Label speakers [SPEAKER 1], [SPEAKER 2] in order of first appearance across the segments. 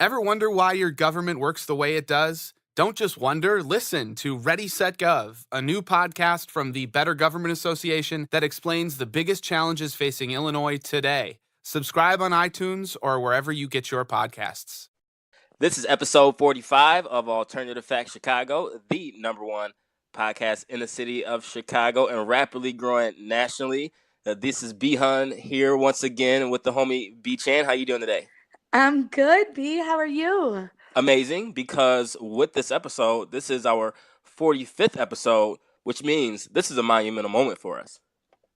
[SPEAKER 1] Ever wonder why your government works the way it does? Don't just wonder, listen to Ready, Set, Gov, a new podcast from the Better Government Association that explains the biggest challenges facing Illinois today. Subscribe on iTunes or wherever you get your podcasts.
[SPEAKER 2] This is episode 45 of Alternative Facts Chicago, the number one podcast in the city of Chicago and rapidly growing nationally. This is B-Hun here once again with the homie B-Chan. How you doing today?
[SPEAKER 3] I'm good, B. How are you?
[SPEAKER 2] Amazing, because with this episode, this is our 45th episode, which means this is a monumental moment for us.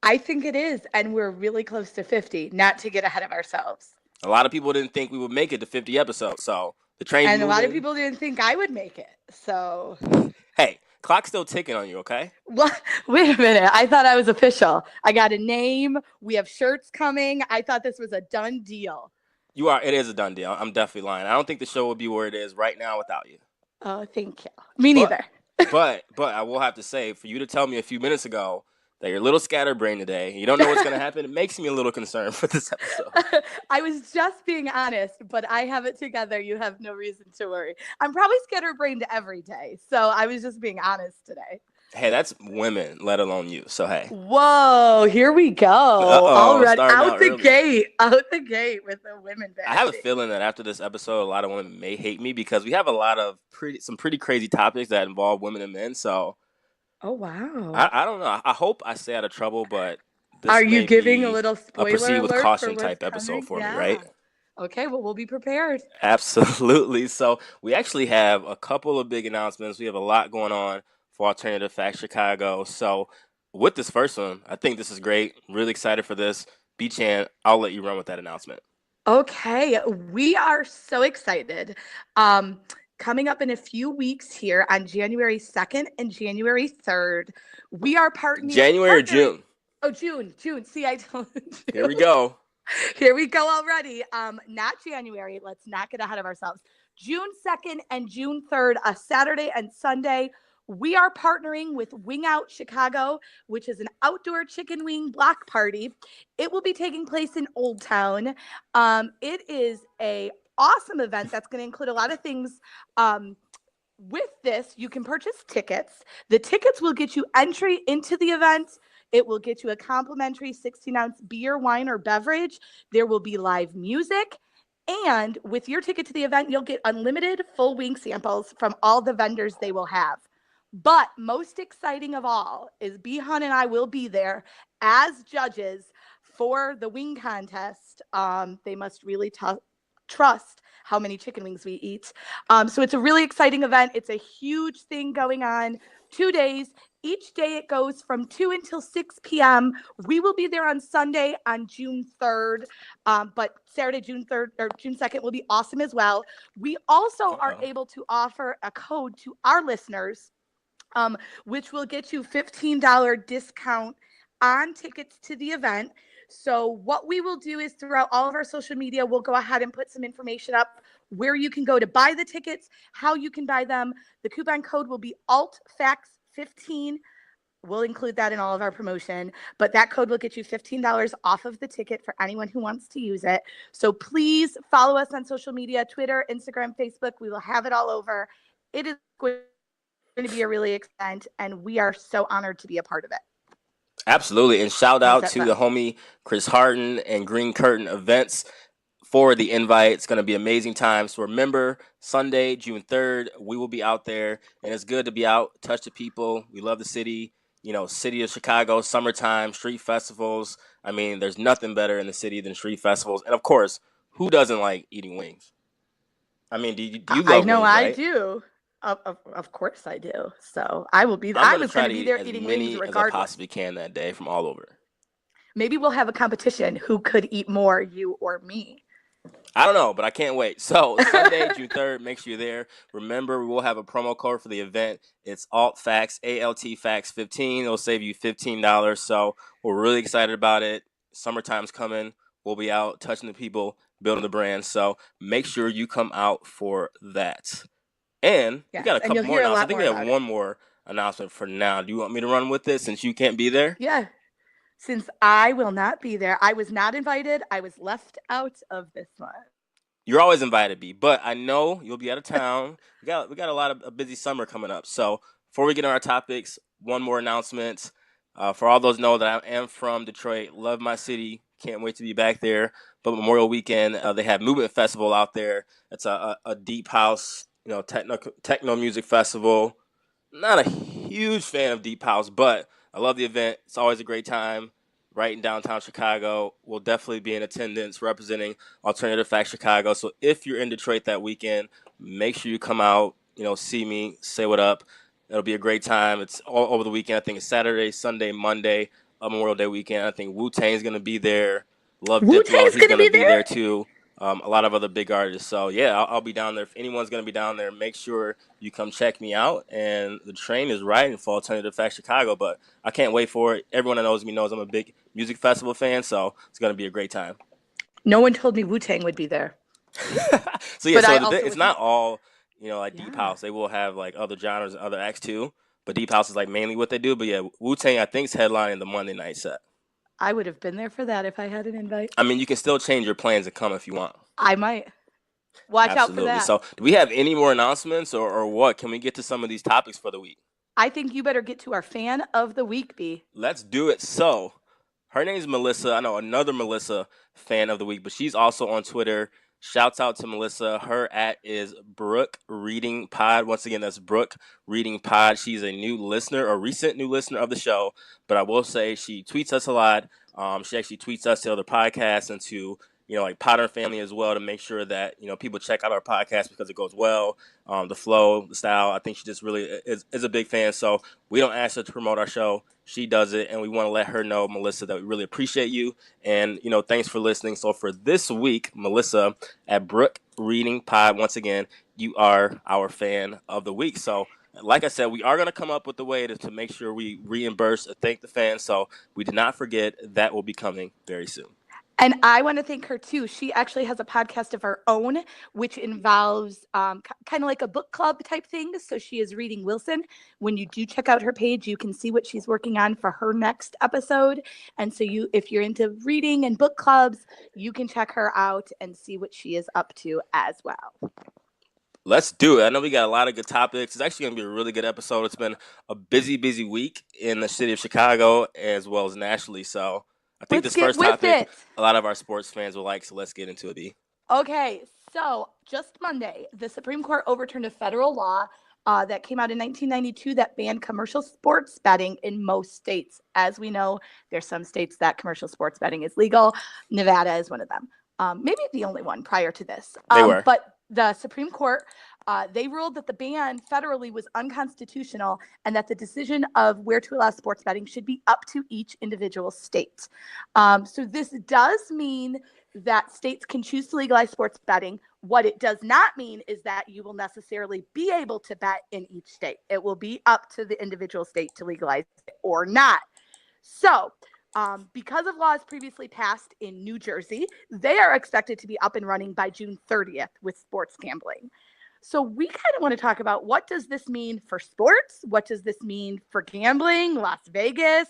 [SPEAKER 3] I think it is, and we're really close to 50, not to get ahead of ourselves.
[SPEAKER 2] A lot of people didn't think we would make it to 50 episodes, so the train's
[SPEAKER 3] And
[SPEAKER 2] moving.
[SPEAKER 3] a lot of people didn't think I would make it, so...
[SPEAKER 2] Hey, clock's still ticking on you, okay?
[SPEAKER 3] What? Wait a minute. I thought I was official. I got a name. We have shirts coming. I thought this was a done deal.
[SPEAKER 2] You are. It is a done deal. I'm definitely lying. I don't think the show would be where it is right now without you.
[SPEAKER 3] Oh, thank you. Me neither.
[SPEAKER 2] But I will have to say, for you to tell me a few minutes ago that you're a little scatterbrained today, you don't know what's going to happen, it makes me a little concerned for this episode.
[SPEAKER 3] I was just being honest, but I have it together. You have no reason to worry. I'm probably scatterbrained every day, so I was just being honest today.
[SPEAKER 2] Hey, that's women, let alone you. So, hey.
[SPEAKER 3] Whoa, here we go. Already out the gate with the women bashing.
[SPEAKER 2] I have a feeling that after this episode, a lot of women may hate me because we have a lot of some pretty crazy topics that involve women and men. So,
[SPEAKER 3] oh, wow.
[SPEAKER 2] I don't know. I hope I stay out of trouble, but this
[SPEAKER 3] are you giving a little spoiler
[SPEAKER 2] proceed with
[SPEAKER 3] alert
[SPEAKER 2] caution
[SPEAKER 3] for
[SPEAKER 2] type
[SPEAKER 3] what's
[SPEAKER 2] episode
[SPEAKER 3] coming?
[SPEAKER 2] for me, right?
[SPEAKER 3] Okay, well, we'll be prepared.
[SPEAKER 2] Absolutely. So we actually have a couple of big announcements. We have a lot going on for Alternative Facts Chicago. So with this first one, I think this is great. Really excited for this. B-Chan, I'll let you run with that announcement.
[SPEAKER 3] Okay, we are so excited. Coming up in a few weeks here on January 2nd and January 3rd, we are partnering.
[SPEAKER 2] January or June?
[SPEAKER 3] Oh, June. See, I told you.
[SPEAKER 2] Here we go.
[SPEAKER 3] Here we go already. Not January. Let's not get ahead of ourselves. June 2nd and June 3rd, a Saturday and Sunday. We are partnering with Wing Out Chicago, which is an outdoor chicken wing block party. It will be taking place in Old Town. It is a awesome event that's going to include a lot of things. With this, you can purchase tickets. The tickets will get you entry into the event. It will get you a complimentary 16-ounce beer, wine, or beverage. There will be live music. And with your ticket to the event, you'll get unlimited full wing samples from all the vendors they will have. But most exciting of all is B-Hun and I will be there as judges for the wing contest. They must really trust how many chicken wings we eat. So it's a really exciting event. It's a huge thing going on. 2 days. Each day it goes from 2 until 6 p.m. We will be there on Sunday on June 3rd. But Saturday, June 3rd or June 2nd will be awesome as well. We also are able to offer a code to our listeners, which will get you $15 discount on tickets to the event. So what we will do is throughout all of our social media, we'll go ahead and put some information up where you can go to buy the tickets, how you can buy them. The coupon code will be ALTFACTS15. We'll include that in all of our promotion, but that code will get you $15 off of the ticket for anyone who wants to use it. So please follow us on social media, Twitter, Instagram, Facebook. We will have it all over. It is going to be a really exciting, and we are so honored to be a part of it.
[SPEAKER 2] Absolutely. And shout out to the homie Chris Harden and Green Curtain Events for the invite. It's going to be amazing times. So remember, Sunday, June 3rd, we will be out there, and it's good to be out, touch the people. We love the city, city of Chicago, summertime, street festivals. I mean, there's nothing better in the city than street festivals. And of course, who doesn't like eating wings? I mean, do you love
[SPEAKER 3] I know
[SPEAKER 2] wings, right?
[SPEAKER 3] I do. Of course I do. So I will be there. I was going to be there eating wings regardless.
[SPEAKER 2] As I possibly can that day from all over.
[SPEAKER 3] Maybe we'll have a competition. Who could eat more, you or me?
[SPEAKER 2] I don't know, but I can't wait. So Sunday, June 3rd, make sure you're there. Remember, we will have a promo code for the event. It's ALTFACTS, ALTFACTS15. It'll save you $15. So we're really excited about it. Summertime's coming. We'll be out touching the people, building the brand. So make sure you come out for that. And we got a couple more announcements. I think we have one more announcement for now. Do you want me to run with this since you can't be there?
[SPEAKER 3] Yeah. Since I will not be there, I was not invited. I was left out of this one.
[SPEAKER 2] You're always invited, B. But I know you'll be out of town. We got a lot of a busy summer coming up. So before we get on our topics, one more announcement. For all those know that I am from Detroit, love my city. Can't wait to be back there. But Memorial Weekend, they have Movement Festival out there. It's a deep house, techno music festival. Not a huge fan of deep house, but I love the event. It's always a great time. Right in downtown Chicago. We'll definitely be in attendance representing Alternative Facts Chicago. So if you're in Detroit that weekend, make sure you come out, see me, say what up. It'll be a great time. It's all over the weekend. I think it's Saturday, Sunday, Monday, Memorial Day weekend. I think Wu-Tang's going to be there. Love Diplo. He's going to be there too. A lot of other big artists. So, yeah, I'll be down there. If anyone's going to be down there, make sure you come check me out. And the train is riding for Alternative Facts Chicago, but I can't wait for it. Everyone that knows me knows I'm a big music festival fan, so it's going to be a great time.
[SPEAKER 3] No one told me Wu-Tang would be there.
[SPEAKER 2] It's not all, deep house. They will have, like, other genres and other acts, too. But deep house is, like, mainly what they do. But, yeah, Wu-Tang, I think, is headlining the Monday night set.
[SPEAKER 3] I would have been there for that if I had an invite.
[SPEAKER 2] I mean, you can still change your plans and come if you want.
[SPEAKER 3] I might. Watch
[SPEAKER 2] Absolutely.
[SPEAKER 3] out for that.
[SPEAKER 2] So, do we have any more announcements or what? Can we get to some of these topics for the week?
[SPEAKER 3] I think you better get to our fan of the week, B.
[SPEAKER 2] Let's do it. So, her name's Melissa. I know another Melissa fan of the week, but she's also on Twitter. Shouts out to Melissa. Her @ is Brooke Reading Pod. Once again, that's Brooke Reading Pod. She's a recent new listener of the show. But I will say she tweets us a lot. She actually tweets us to other podcasts and to like Potter family as well to make sure that people check out our podcast because it goes well. The flow, the style. I think she just really is a big fan. So we don't ask her to promote our show. She does it, and we want to let her know, Melissa, that we really appreciate you. And, thanks for listening. So for this week, Melissa at Brooke Reading Pod, once again, you are our fan of the week. So like I said, we are going to come up with a way to make sure we reimburse or thank the fans. So we did not forget that will be coming very soon.
[SPEAKER 3] And I want to thank her, too. She actually has a podcast of her own, which involves kind of like a book club type thing. So she is reading Wilson. When you do check out her page, you can see what she's working on for her next episode. And so if you're into reading and book clubs, you can check her out and see what she is up to as well.
[SPEAKER 2] Let's do it. I know we got a lot of good topics. It's actually going to be a really good episode. It's been a busy week in the city of Chicago as well as nationally. So I think this first topic, a lot of our sports fans will like, so let's get into it, B.
[SPEAKER 3] Okay, so just Monday, the Supreme Court overturned a federal law that came out in 1992 that banned commercial sports betting in most states. As we know, there's some states that commercial sports betting is legal. Nevada is one of them. Maybe the only one prior to this.
[SPEAKER 2] They were.
[SPEAKER 3] But the Supreme Court, they ruled that the ban federally was unconstitutional and that the decision of where to allow sports betting should be up to each individual state. So this does mean that states can choose to legalize sports betting. What it does not mean is that you will necessarily be able to bet in each state. It will be up to the individual state to legalize it or not. So because of laws previously passed in New Jersey, they are expected to be up and running by June 30th with sports gambling. So we kind of want to talk about what does this mean for sports? What does this mean for gambling, Las Vegas?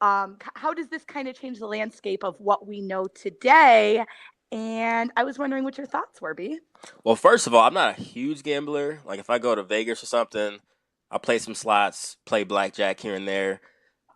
[SPEAKER 3] How does this kind of change the landscape of what we know today? And I was wondering what your thoughts were, B.
[SPEAKER 2] Well, first of all, I'm not a huge gambler. Like if I go to Vegas or something, I'll play some slots, play blackjack here and there.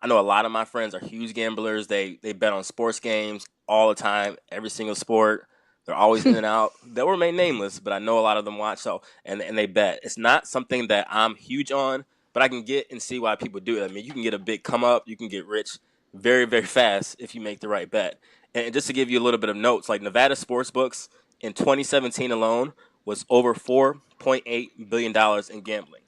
[SPEAKER 2] I know a lot of my friends are huge gamblers. They bet on sports games all the time, every single sport. They're always in and out. They'll remain nameless, but I know a lot of them watch. So and they bet. It's not something that I'm huge on, but I can get and see why people do it. I mean, you can get a big come up. You can get rich very, very fast if you make the right bet. And just to give you a little bit of notes, like Nevada sportsbooks in 2017 alone was over $4.8 billion in gambling.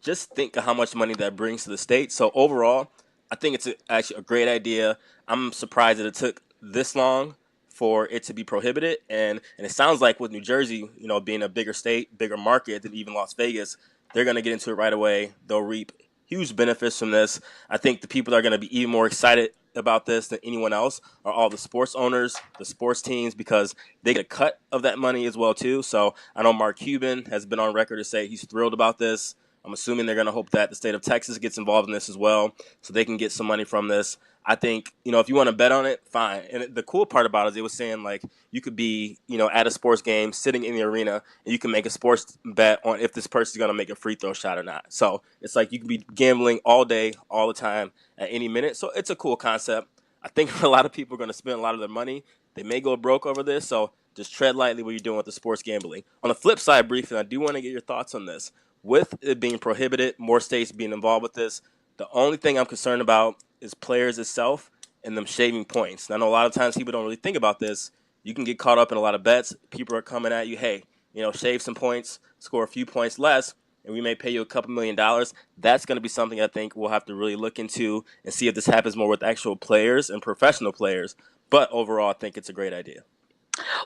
[SPEAKER 2] Just think of how much money that brings to the state. So overall, I think it's actually a great idea. I'm surprised that it took this long for it to be prohibited. And it sounds like with New Jersey, being a bigger state, bigger market than even Las Vegas, they're going to get into it right away. They'll reap huge benefits from this. I think the people that are going to be even more excited about this than anyone else are all the sports owners, the sports teams, because they get a cut of that money as well, too. So I know Mark Cuban has been on record to say he's thrilled about this. I'm assuming they're going to hope that the state of Texas gets involved in this as well so they can get some money from this. I think, if you want to bet on it, fine. And the cool part about it is it was saying, like, you could be, at a sports game, sitting in the arena, and you can make a sports bet on if this person's going to make a free throw shot or not. So it's like you can be gambling all day, all the time, at any minute. So it's a cool concept. I think a lot of people are going to spend a lot of their money. They may go broke over this, so just tread lightly what you're doing with the sports gambling. On the flip side, briefly, I do want to get your thoughts on this. With it being prohibited, more states being involved with this, the only thing I'm concerned about is players itself and them shaving points. And I know a lot of times people don't really think about this. You can get caught up in a lot of bets. People are coming at you, hey, shave some points, score a few points less, and we may pay you a couple $1,000,000. That's going to be something I think we'll have to really look into and see if this happens more with actual players and professional players. But overall, I think it's a great idea.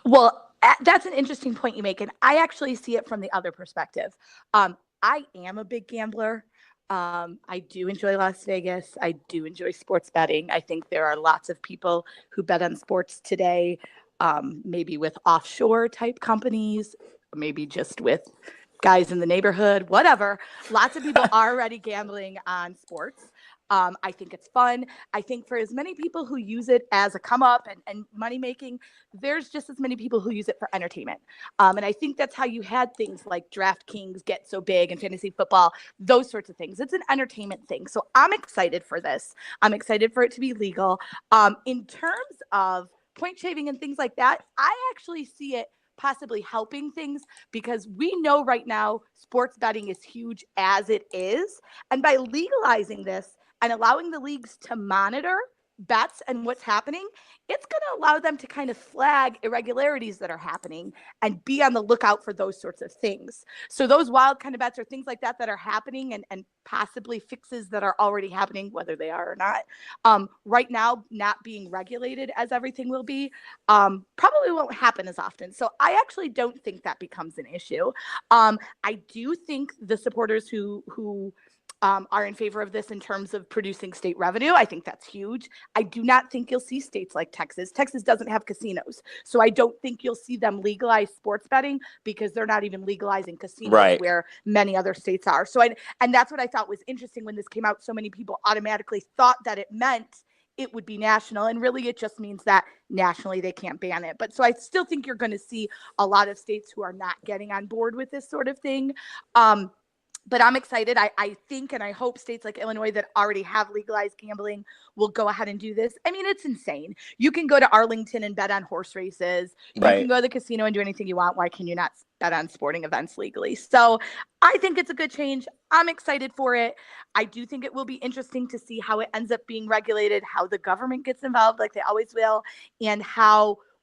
[SPEAKER 3] Well, that's an interesting point you make, and I actually see it from the other perspective. I am a big gambler. I do enjoy Las Vegas. I do enjoy sports betting. I think there are lots of people who bet on sports today, maybe with offshore type companies, maybe just with guys in the neighborhood, whatever. Lots of people are already gambling on sports. I think it's fun. I think for as many people who use it as a come up and money making, there's just as many people who use it for entertainment. And I think that's how you had things like DraftKings get so big and fantasy football, those sorts of things. It's an entertainment thing. So I'm excited for this. I'm excited for it to be legal. In terms of point shaving and things like that, I actually see it possibly helping things because we know right now sports betting is huge as it is. And by legalizing this, and allowing the leagues to monitor bets and what's happening, it's going to allow them to kind of flag irregularities that are happening and be on the lookout for those sorts of things. So those wild kind of bets or things like that are happening and possibly fixes that are already happening, whether they are or not, right now not being regulated as everything will be, probably won't happen as often. So I actually don't think that becomes an issue. I do think the supporters who are in favor of this in terms of producing state revenue. I think that's huge. I do not think you'll see states like Texas. Texas doesn't have casinos. So I don't think you'll see them legalize sports betting because they're not even legalizing casinos
[SPEAKER 2] Right.
[SPEAKER 3] where many other states are. So and that's what I thought was interesting when this came out. So many people automatically thought that it meant it would be national. And really it just means that nationally they can't ban it. But so I still think you're going to see a lot of states who are not getting on board with this sort of thing. But I'm excited. I think and I hope states like Illinois that already have legalized gambling will go ahead and do this. I mean, it's insane. You can go to Arlington and bet on horse races.
[SPEAKER 2] Right.
[SPEAKER 3] You can go to the casino and do anything you want. Why can you not bet on sporting events legally? So I think it's a good change. I'm excited for it. I do think it will be interesting to see how it ends up being regulated, how the government gets involved like they always will, and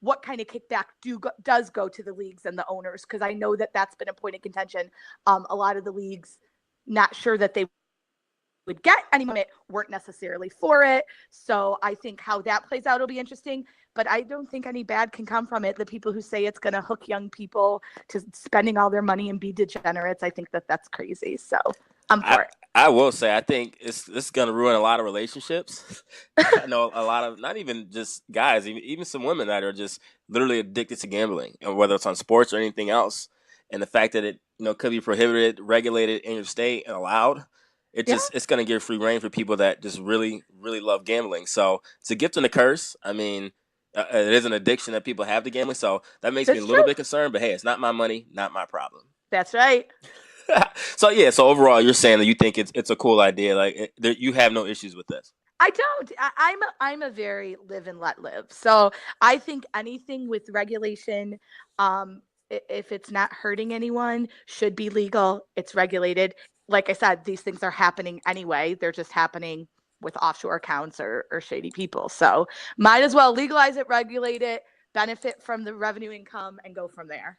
[SPEAKER 3] what kind of kickback does go to the leagues and the owners, because I know that that's been a point of contention. A lot of the leagues not sure that they would get any money, weren't necessarily for it. So I think how that plays out will be interesting, but I don't think any bad can come from it. The people who say it's going to hook young people to spending all their money and be degenerates, I think that that's crazy. So I'm for it.
[SPEAKER 2] I will say, I think this is going to ruin a lot of relationships. I know a lot of, not even just guys, even some women that are just literally addicted to gambling, and whether it's on sports or anything else. And the fact that it, could be prohibited, regulated in your state and allowed, it's going to give free reign for people that just really, really love gambling. So it's a gift and a curse. I mean, it is an addiction that people have to gambling. So that makes me a little bit concerned, but hey, it's not my money, not my problem.
[SPEAKER 3] That's right.
[SPEAKER 2] So overall, you're saying that you think it's a cool idea. Like you have no issues with this.
[SPEAKER 3] I don't. I'm a very live and let live. So I think anything with regulation, if it's not hurting anyone, should be legal. It's regulated. Like I said, these things are happening anyway. They're just happening with offshore accounts or shady people. So might as well legalize it, regulate it, benefit from the revenue income, and go from there.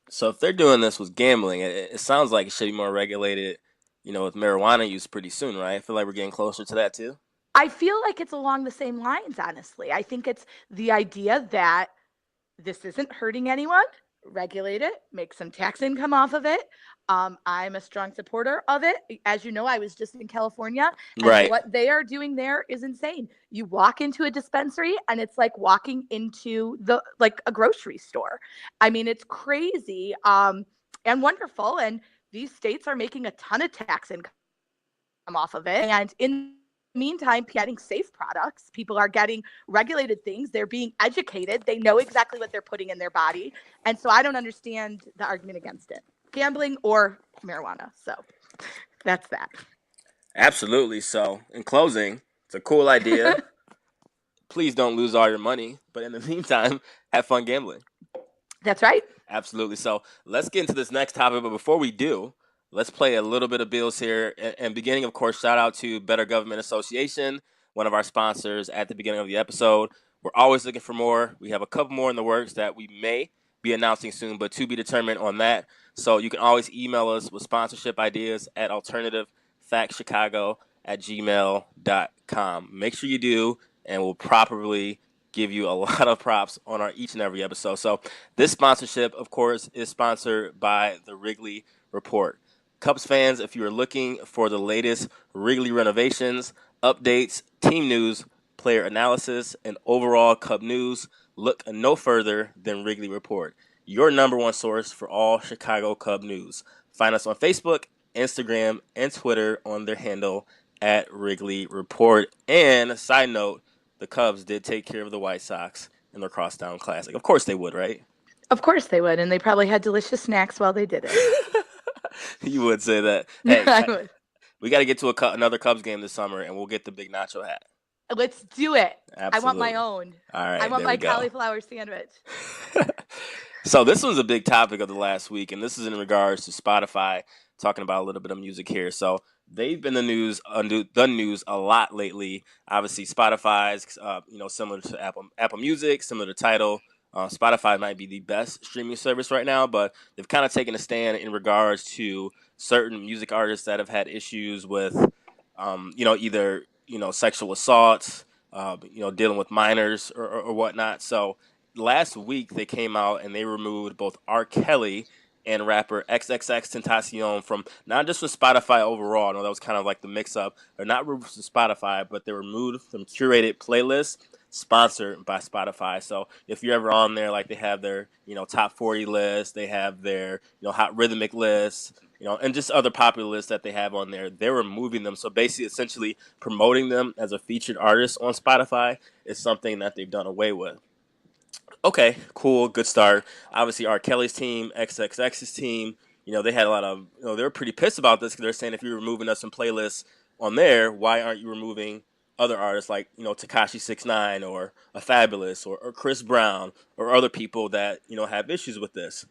[SPEAKER 2] So if they're doing this with gambling, it sounds like it should be more regulated, with marijuana use pretty soon, right? I feel like we're getting closer to that too.
[SPEAKER 3] I feel like it's along the same lines, honestly. I think it's the idea that this isn't hurting anyone, regulate it, make some tax income off of it. I'm a strong supporter of it. As you know, I was just in California, and
[SPEAKER 2] right.
[SPEAKER 3] What they are doing there is insane. You walk into a dispensary and it's like walking into a grocery store. I mean, it's crazy and wonderful. And these states are making a ton of tax income off of it. And in the meantime, getting safe products, people are getting regulated things. They're being educated. They know exactly what they're putting in their body. And so I don't understand the argument against it. Gambling or marijuana. So that's that.
[SPEAKER 2] Absolutely. So, in closing, it's a cool idea. Please don't lose all your money. But in the meantime, have fun gambling.
[SPEAKER 3] That's right.
[SPEAKER 2] Absolutely. So, let's get into this next topic. But before we do, let's play a little bit of bills here. And beginning, of course, shout out to Better Government Association, one of our sponsors at the beginning of the episode. We're always looking for more. We have a couple more in the works that we may be announcing soon, but to be determined on that. So you can always email us with sponsorship ideas at alternativefactschicago@gmail.com. Make sure you do, and we'll properly give you a lot of props on our each and every episode. So this sponsorship, of course, is sponsored by the Wrigley Report. Cubs fans, if you are looking for the latest Wrigley renovations, updates, team news, player analysis, and overall Cub news, look no further than Wrigley Report, your number one source for all Chicago Cub news. Find us on Facebook, Instagram, and Twitter on their handle at Wrigley Report. And side note, the Cubs did take care of the White Sox in their Crosstown Classic. Of course they would, right?
[SPEAKER 3] Of course they would. And they probably had delicious snacks while they did it.
[SPEAKER 2] You would say that. Hey,
[SPEAKER 3] I would.
[SPEAKER 2] We got to get to another Cubs game this summer, and we'll get the big nacho hat.
[SPEAKER 3] Let's do it.
[SPEAKER 2] Absolutely.
[SPEAKER 3] I want my own.
[SPEAKER 2] All right.
[SPEAKER 3] I want my cauliflower sandwich.
[SPEAKER 2] So this was a big topic of the last week, and this is in regards to Spotify, talking about a little bit of music here. So they've been the news a lot lately. Obviously, Spotify's similar to Apple Music, similar to Tidal. Spotify might be the best streaming service right now, but they've kind of taken a stand in regards to certain music artists that have had issues with, either sexual assaults, dealing with minors or whatnot. So last week they came out and they removed both R. Kelly and rapper XXXTentacion from not just from Spotify overall. I know that was kind of like the mix-up. They're not removed from Spotify, but they're removed from curated playlists sponsored by Spotify. So if you're ever on there, like they have their, top 40 list, they have their, hot rhythmic lists, and just other popular lists that they have on there, they're removing them. So basically, essentially promoting them as a featured artist on Spotify is something that they've done away with. Okay, cool, good start. Obviously, R. Kelly's team, XXX's team, they had a lot of, they were pretty pissed about this because they're saying if you're removing us from playlists on there, why aren't you removing other artists like, Tekashi 6ix9ine or a Fabulous or Chris Brown or other people that, have issues with this.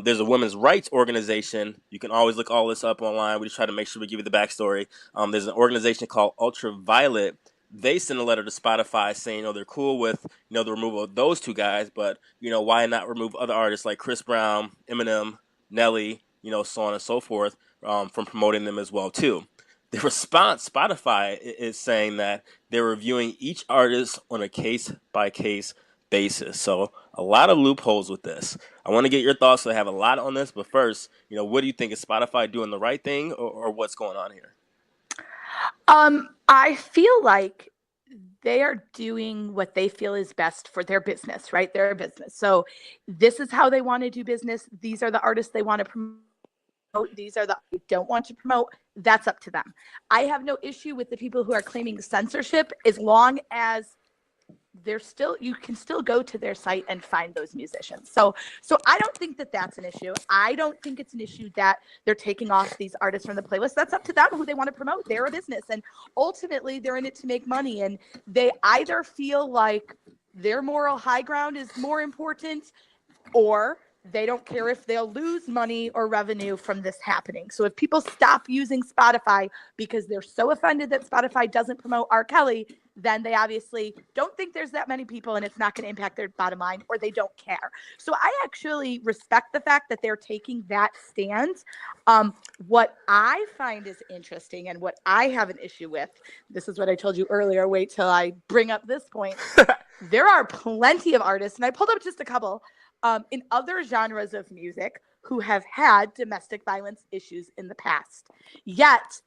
[SPEAKER 2] There's a women's rights organization. You can always look all this up online. We just try to make sure we give you the backstory. There's an organization called Ultraviolet. They sent a letter to Spotify saying, they're cool with, the removal of those two guys, but, why not remove other artists like Chris Brown, Eminem, Nelly, so on and so forth, from promoting them as well, too. The response, Spotify is saying that they're reviewing each artist on a case-by-case basis. So a lot of loopholes with this. I want to get your thoughts. So I have a lot on this, but first, what do you think? Is Spotify doing the right thing or what's going on here?
[SPEAKER 3] I feel like they are doing what they feel is best for their business, right? Their business. So this is how they want to do business. These are the artists they want to promote. These are the they don't want to promote. That's up to them. I have no issue with the people who are claiming censorship as long as you can still go to their site and find those musicians. So I don't think that that's an issue. I don't think it's an issue that they're taking off these artists from the playlist. That's up to them who they want to promote. They're a business, and ultimately they're in it to make money. And they either feel like their moral high ground is more important, or they don't care if they'll lose money or revenue from this happening. So if people stop using Spotify because they're so offended that Spotify doesn't promote R. Kelly, then they obviously don't think there's that many people and it's not going to impact their bottom line, or they don't care. So I actually respect the fact that they're taking that stance. What I find is interesting and what I have an issue with, this is what I told you earlier, wait till I bring up this point. There are plenty of artists, and I pulled up just a couple, in other genres of music who have had domestic violence issues in the past, yet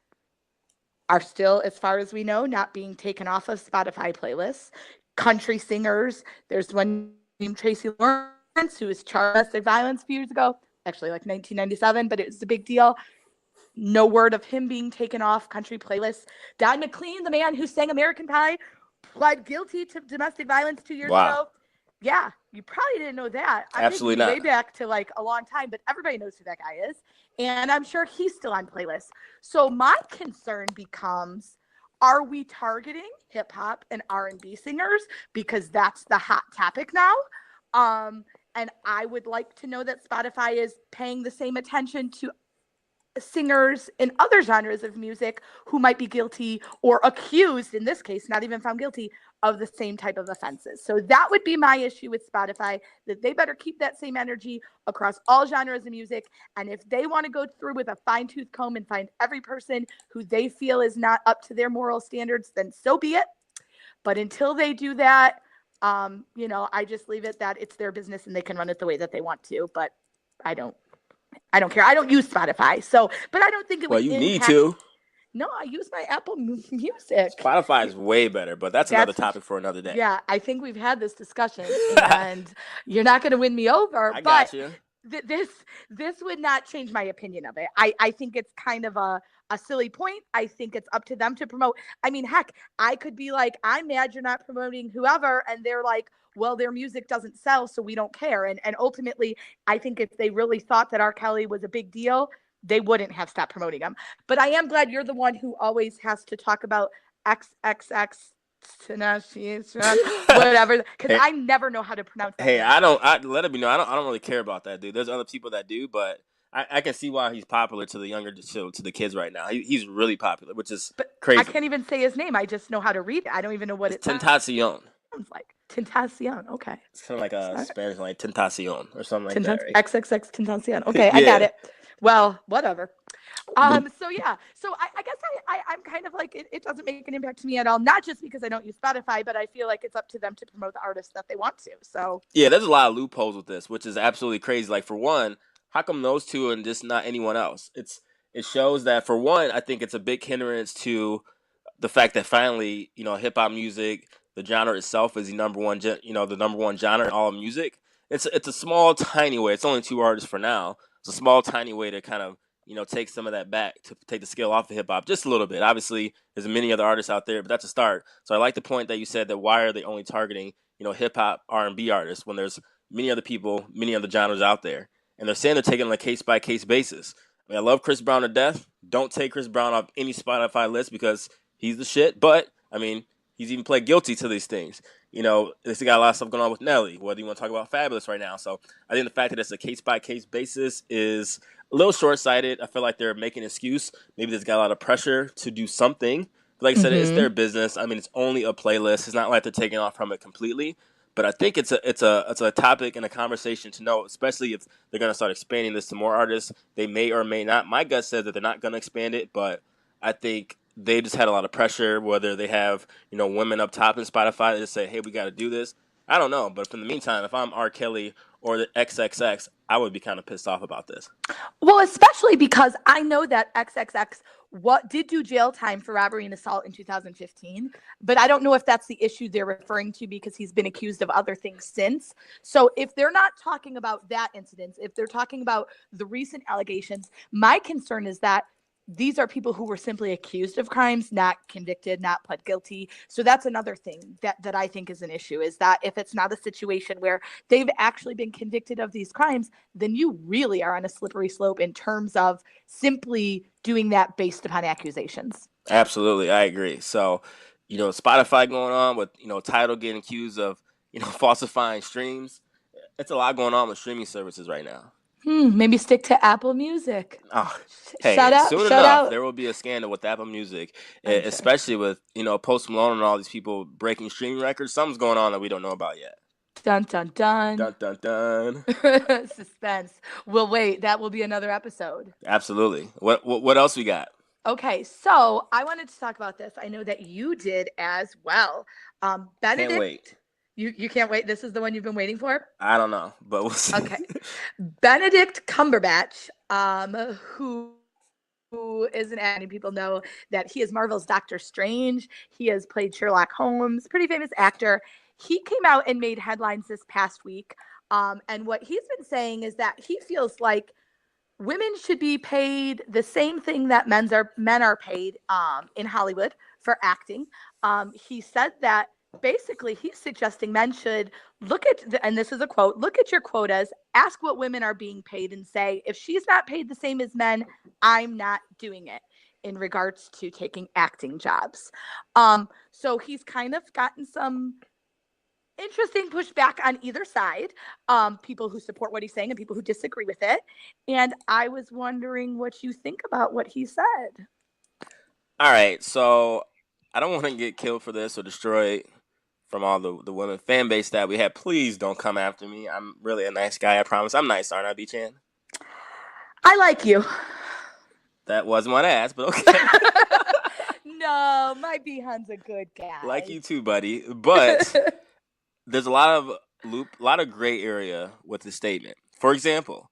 [SPEAKER 3] are still, as far as we know, not being taken off of Spotify playlists. Country singers, there's one named Tracy Lawrence who was charged with domestic violence a few years ago, actually like 1997, but it was a big deal. No word of him being taken off country playlists. Don McLean, the man who sang American Pie, pled guilty to domestic violence 2 years ago. Yeah, you probably didn't know that. I'm
[SPEAKER 2] Absolutely
[SPEAKER 3] taking
[SPEAKER 2] not.
[SPEAKER 3] you way back to like a long time, but everybody knows who that guy is. And I'm sure he's still on playlists. So my concern becomes, are we targeting hip hop and R&B singers because that's the hot topic now? And I would like to know that Spotify is paying the same attention to singers in other genres of music who might be guilty or accused, in this case, not even found guilty, of the same type of offenses. So that would be my issue with Spotify, that they better keep that same energy across all genres of music. And if they want to go through with a fine-tooth comb and find every person who they feel is not up to their moral standards, then so be it. But until they do that, I just leave it that it's their business and they can run it the way that they want to. But I don't care. I don't use Spotify. So, but I don't think it would
[SPEAKER 2] Well, you need
[SPEAKER 3] impact.
[SPEAKER 2] to.
[SPEAKER 3] No, I use my Apple Music.
[SPEAKER 2] Spotify is way better, but that's another topic for another day.
[SPEAKER 3] Yeah, I think we've had this discussion, and you're not going to win me over.
[SPEAKER 2] I got you.
[SPEAKER 3] This would not change my opinion of it. I think it's kind of a silly point. I think it's up to them to promote. I mean, heck, I could be like, I'm mad you're not promoting whoever, and they're like, well, their music doesn't sell, so we don't care. And ultimately, I think if they really thought that R. Kelly was a big deal, they wouldn't have stopped promoting him. But I am glad you're the one who always has to talk about XXX, whatever, because I never know how to pronounce that.
[SPEAKER 2] Hey, I let him know. I don't really care about that, dude. There's other people that do, but I can see why he's popular to the younger, to the kids right now. He's really popular, which is crazy.
[SPEAKER 3] I can't even say his name. I just know how to read it. I don't even know what it's
[SPEAKER 2] Tentacion.
[SPEAKER 3] Sounds like Tentacion. Okay.
[SPEAKER 2] It's kind of like a Spanish, like Tentacion or something like that. Right?
[SPEAKER 3] XXX Tentacion. Okay, I got it. Well, whatever. So yeah. So I guess I'm kind of like, it doesn't make an impact to me at all. Not just because I don't use Spotify, but I feel like it's up to them to promote the artists that they want to. So
[SPEAKER 2] yeah, there's a lot of loopholes with this, which is absolutely crazy. Like, for one, how come those two and just not anyone else? It shows that, for one, I think it's a big hindrance to the fact that finally, hip hop music, the genre itself, is the number one genre in all of music. It's a small, tiny way. It's only two artists for now. It's a small, tiny way to kind of take some of that back, to take the scale off of hip hop just a little bit. Obviously, there's many other artists out there, but that's a start. So I like the point that you said, that why are they only targeting hip hop R&B artists when there's many other people, many other genres out there, and they're saying they're taking on a case by case basis. I mean, I love Chris Brown to death. Don't take Chris Brown off any Spotify list because he's the shit. But I mean, he's even pled guilty to these things. This got a lot of stuff going on with Nelly, whether you want to talk about Fabulous right now. So I think the fact that it's a case-by-case basis is a little short-sighted. I feel like they're making an excuse. Maybe there's got a lot of pressure to do something. But like I said, it's their business. I mean, it's only a playlist. It's not like they're taking off from it completely. But I think it's a topic and a conversation to know, especially if they're going to start expanding this to more artists. They may or may not. My gut says that they're not going to expand it, but I think they just had a lot of pressure, whether they have, women up top in Spotify that just say, hey, we got to do this. I don't know. But in the meantime, if I'm R. Kelly or the XXX, I would be kind of pissed off about this.
[SPEAKER 3] Well, especially because I know that XXX did do jail time for robbery and assault in 2015, but I don't know if that's the issue they're referring to, because he's been accused of other things since. So if they're not talking about that incident, if they're talking about the recent allegations, my concern is that these are people who were simply accused of crimes, not convicted, not pled guilty. So that's another thing that I think is an issue, is that if it's not a situation where they've actually been convicted of these crimes, then you really are on a slippery slope in terms of simply doing that based upon accusations.
[SPEAKER 2] Absolutely. I agree. So, Spotify going on with, Tidal getting accused of, falsifying streams. It's a lot going on with streaming services right now.
[SPEAKER 3] Maybe stick to Apple Music.
[SPEAKER 2] Oh, hey, soon enough, there will be a scandal with Apple Music, especially with, Post Malone and all these people breaking streaming records. Something's going on that we don't know about yet.
[SPEAKER 3] Dun, dun, dun.
[SPEAKER 2] Dun, dun, dun.
[SPEAKER 3] Suspense. Well, wait, that will be another episode.
[SPEAKER 2] Absolutely. What else we got?
[SPEAKER 3] Okay, so I wanted to talk about this. I know that you did as well. Benedict.
[SPEAKER 2] Can't wait.
[SPEAKER 3] You can't wait? This is the one you've been waiting for?
[SPEAKER 2] I don't know, but we'll see.
[SPEAKER 3] Okay. Benedict Cumberpatch, who isn't, any people know that he is Marvel's Doctor Strange. He has played Sherlock Holmes, pretty famous actor. He came out and made headlines this past week And what he's been saying is that he feels like women should be paid the same thing that men are paid in Hollywood for acting. He said that basically he's suggesting men should look at and this is a quote, look at your quotas, ask what women are being paid, and say, if she's not paid the same as men, I'm not doing it in regards to taking acting jobs. So he's kind of gotten some interesting pushback on either side, people who support what he's saying and people who disagree with it. And I was wondering what you think about what he said.
[SPEAKER 2] All right, so I don't want to get killed for this or destroyed from all the women fan base that we have. Please don't come after me. I'm really a nice guy. I promise. I'm nice, aren't I, B-Chan?
[SPEAKER 3] I like you.
[SPEAKER 2] That wasn't what I asked, but okay.
[SPEAKER 3] No, my B-Hun's a good guy.
[SPEAKER 2] Like you too, buddy. But there's a lot of gray area with this statement. For example,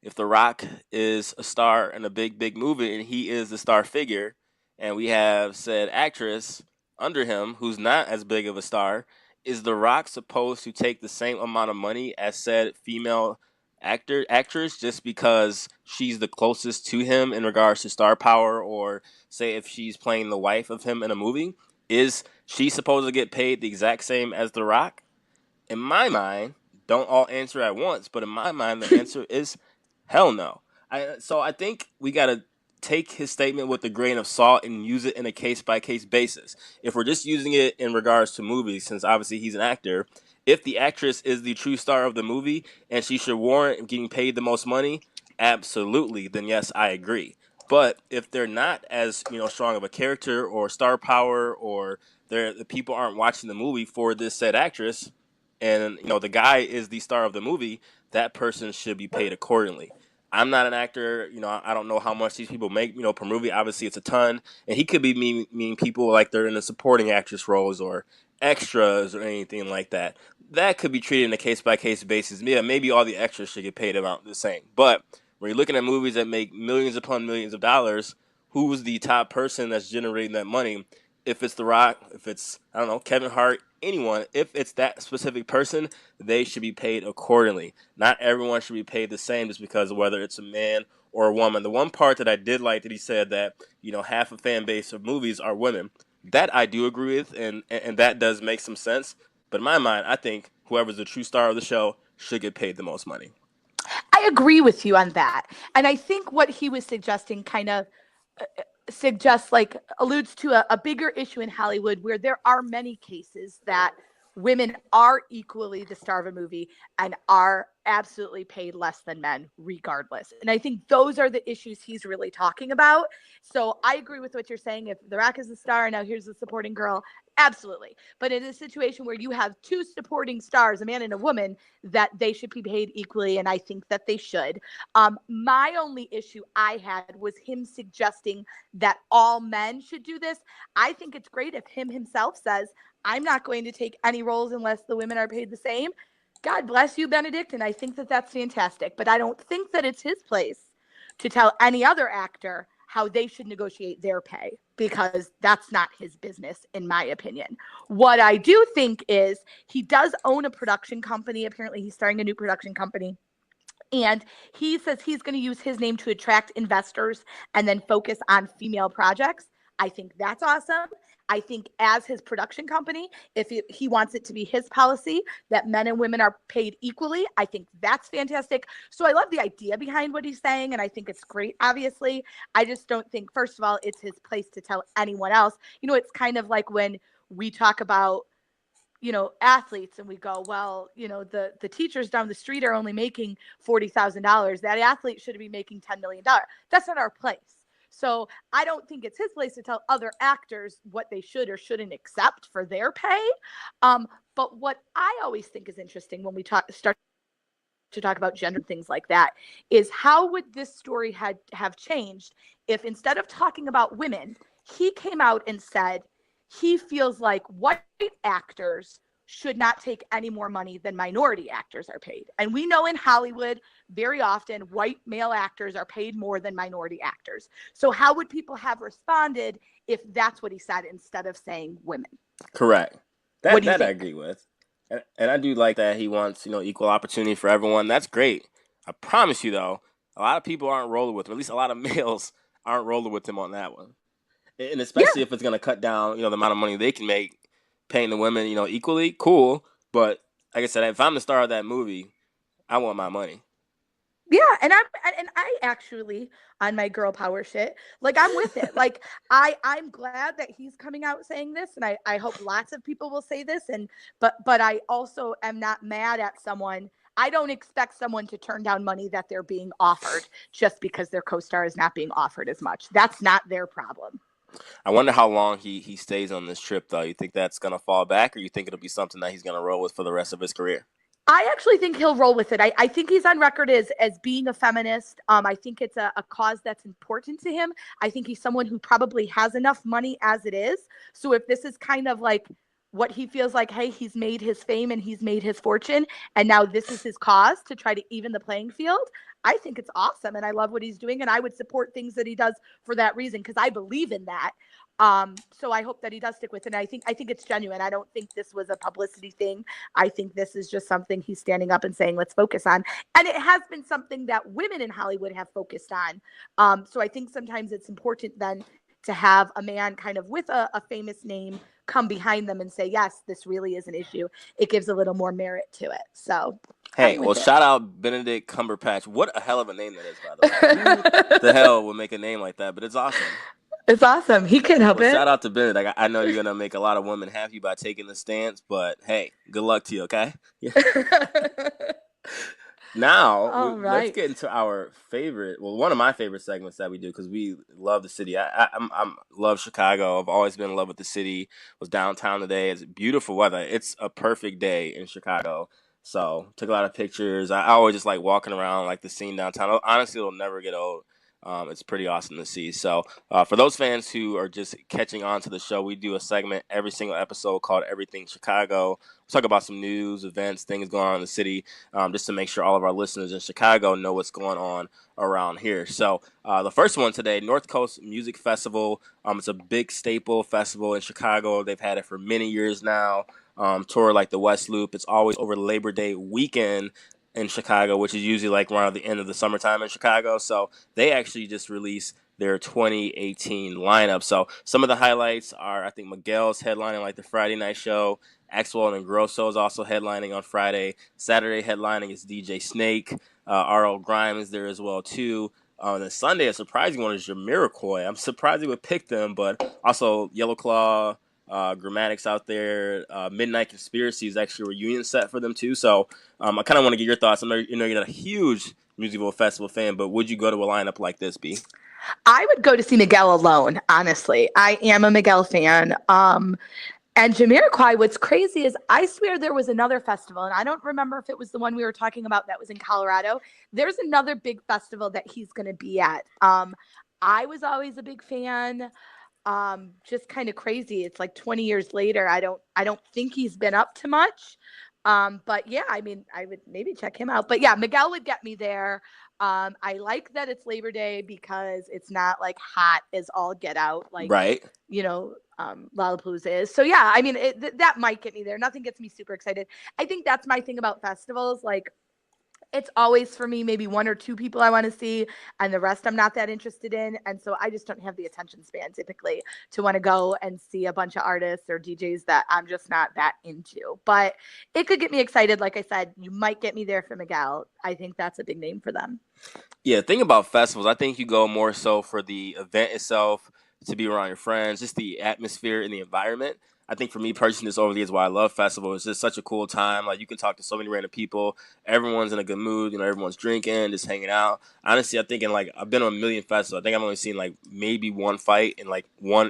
[SPEAKER 2] if The Rock is a star in a big movie and he is the star figure, and we have said actress under him who's not as big of a star, is The Rock supposed to take the same amount of money as said female actress just because she's the closest to him in regards to star power, or say if she's playing the wife of him in a movie? Is she supposed to get paid the exact same as The Rock? In my mind, don't all answer at once, but in my mind, the answer is hell no. So I think we got to take his statement with a grain of salt and use it in a case-by-case basis. If we're just using it in regards to movies, since obviously he's an actor, if the actress is the true star of the movie and she should warrant getting paid the most money, absolutely, then yes, I agree. But if they're not as strong of a character or star power, or the people aren't watching the movie for this said actress, and the guy is the star of the movie, that person should be paid accordingly. I'm not an actor, I don't know how much these people make, per movie. Obviously, it's a ton, and he could be meaning people like they're in the supporting actress roles or extras or anything like that. That could be treated on a case by case basis. Yeah, maybe all the extras should get paid about the same. But when you're looking at movies that make millions upon millions of dollars, who's the top person that's generating that money? If it's The Rock, if it's, I don't know, Kevin Hart, anyone, if it's that specific person, they should be paid accordingly. Not everyone should be paid the same just because of whether it's a man or a woman. The one part that I did like that he said that, half a fan base of movies are women, that I do agree with, and that does make some sense. But in my mind, I think whoever's the true star of the show should get paid the most money.
[SPEAKER 3] I agree with you on that. And I think what he was suggesting kind of alludes to a bigger issue in Hollywood where there are many cases that women are equally the star of a movie and are absolutely paid less than men regardless. And I think those are the issues he's really talking about. So I agree with what you're saying. If The Rock is the star, now here's the supporting girl, absolutely. But in a situation where you have two supporting stars, a man and a woman, that they should be paid equally, and I think that they should. My only issue I had was him suggesting that all men should do this. I think it's great if him himself says, I'm not going to take any roles unless the women are paid the same. God bless you, Benedict, and I think that that's fantastic. But I don't think that it's his place to tell any other actor how they should negotiate their pay, because that's not his business, in my opinion. What I do think is he does own a production company. Apparently, he's starting a new production company. And he says he's going to use his name to attract investors and then focus on female projects. I think that's awesome. I think as his production company, if he wants it to be his policy that men and women are paid equally, I think that's fantastic. So I love the idea behind what he's saying, and I think it's great, obviously. I just don't think, first of all, it's his place to tell anyone else. It's kind of like when we talk about, athletes and we go, well, the teachers down the street are only making $40,000. That athlete should be making $10 million. That's not our place. So I don't think it's his place to tell other actors what they should or shouldn't accept for their pay. But what I always think is interesting when we start to talk about gender and things like that is how would this story have changed if instead of talking about women, he came out and said he feels like white actors should not take any more money than minority actors are paid. And we know in Hollywood, very often, white male actors are paid more than minority actors. So how would people have responded if that's what he said instead of saying women?
[SPEAKER 2] Correct. That I agree with. And I do like that he wants, equal opportunity for everyone. That's great. I promise you, though, a lot of people aren't rolling with him. At least a lot of males aren't rolling with him on that one. And
[SPEAKER 3] Yeah.
[SPEAKER 2] especially if it's going to cut down, the amount of money they can make paying the women, equally, cool. But like I said, if I'm the star of that movie, I want my money.
[SPEAKER 3] Yeah, and I actually on my girl power shit, like I'm with it. Like I'm glad that he's coming out saying this, and I hope lots of people will say this. And but I also am not mad at someone. I don't expect someone to turn down money that they're being offered just because their co-star is not being offered as much. That's not their problem.
[SPEAKER 2] I wonder how long he stays on this trip, though. You think that's going to fall back, or you think it'll be something that he's going to roll with for the rest of his career?
[SPEAKER 3] I actually think he'll roll with it. I think he's on record as being a feminist. I think it's a cause that's important to him. I think he's someone who probably has enough money as it is. So if this is kind of like what he feels like, hey, he's made his fame and he's made his fortune, and now this is his cause to try to even the playing field, I think it's awesome. And I love what he's doing. And I would support things that he does for that reason, because I believe in that. So I hope that he does stick with it. And I think it's genuine. I don't think this was a publicity thing. I think this is just something he's standing up and saying, let's focus on. And it has been something that women in Hollywood have focused on. So I think sometimes it's important then to have a man kind of with a famous name come behind them and say, yes, this really is an issue. It gives a little more merit to it. So
[SPEAKER 2] hey, well, shout out Benedict Cumberpatch. What a hell of a name that is, by the way. Who the hell would make a name like that? But it's awesome.
[SPEAKER 3] It's awesome. He can't help it.
[SPEAKER 2] Shout out to Benedict. I know you're going to make a lot of women happy by taking the stance, but hey, good luck to you, okay? Now, let's get into our favorite, one of my favorite segments that we do, because we love the city. I love Chicago. I've always been in love with the city. Was downtown today. It's beautiful weather. It's a perfect day in Chicago. So took a lot of pictures. I always just like walking around, like the scene downtown. Honestly, it'll never get old. It's pretty awesome to see. So for those fans who are just catching on to the show, we do a segment every single episode called Everything Chicago. We talk about some news, events, things going on in the city, just to make sure all of our listeners in Chicago know what's going on around here. So the first one today, North Coast Music Festival. It's a big staple festival in Chicago. They've had it for many years now. Tour like the West Loop. It's always over Labor Day weekend in Chicago, which is usually like around the end of the summertime in Chicago. So they actually just released their 2018 lineup. So some of the highlights are, I think Miguel's headlining like the Friday night show. Axwell and Grosso is also headlining on Friday. Saturday headlining is DJ Snake. R.L. Grimes is there as well too. On the Sunday, a surprising one is Jamiroquai. I'm surprised he would pick them, but also Yellow Claw, Grammatics out there. Midnight Conspiracy is actually a reunion set for them too. So I kind of want to get your thoughts. I know you're not a huge musical festival fan, but would you go to a lineup like this, B?
[SPEAKER 3] I would go to see Miguel alone, honestly. I am a Miguel fan. And Jamiroquai, what's crazy is I swear there was another festival, and I don't remember if it was the one we were talking about that was in Colorado. There's another big festival that he's going to be at. I was always a big fan. Just kind of crazy. It's like 20 years later. I don't think he's been up to much. But yeah, I mean, I would maybe check him out. But yeah, Miguel would get me there. I like that it's Labor Day because it's not like hot as all get out, like,
[SPEAKER 2] right.
[SPEAKER 3] Lollapalooza is. So yeah, I mean, that might get me there. Nothing gets me super excited. I think that's my thing about festivals. Like, it's always for me, maybe one or two people I want to see, and the rest I'm not that interested in. And so I just don't have the attention span typically to want to go and see a bunch of artists or DJs that I'm just not that into. But it could get me excited. Like I said, you might get me there for Miguel. I think that's a big name for them.
[SPEAKER 2] Yeah, the thing about festivals, I think you go more so for the event itself, to be around your friends, just the atmosphere and the environment. I think for me personally, this over the years why I love festivals. It's just such a cool time. Like, you can talk to so many random people. Everyone's in a good mood. Everyone's drinking, just hanging out. Honestly, I think I've been on a million festivals. I think I've only seen like maybe one fight in like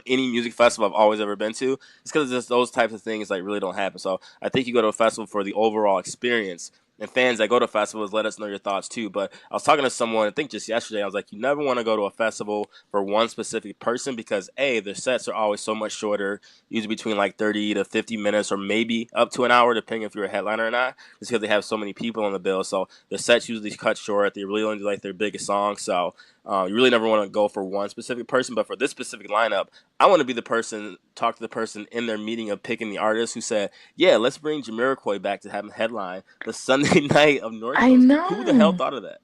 [SPEAKER 2] any music festival I've always ever been to. It's because just those types of things like really don't happen. So I think you go to a festival for the overall experience. And fans that go to festivals, let us know your thoughts too. But I was talking to someone, I think just yesterday, I was like, you never want to go to a festival for one specific person because, A, their sets are always so much shorter, usually between like 30 to 50 minutes or maybe up to an hour, depending if you're a headliner or not, just because they have so many people on the bill. So the sets usually cut short. They really only do like their biggest songs. So You really never want to go for one specific person, but for this specific lineup, I want to be the person, talk to the person in their meeting of picking the artist who said, yeah, let's bring Jamiroquai back to have him headline the Sunday night of North
[SPEAKER 3] I
[SPEAKER 2] Coast.
[SPEAKER 3] know.
[SPEAKER 2] Who the hell thought of that?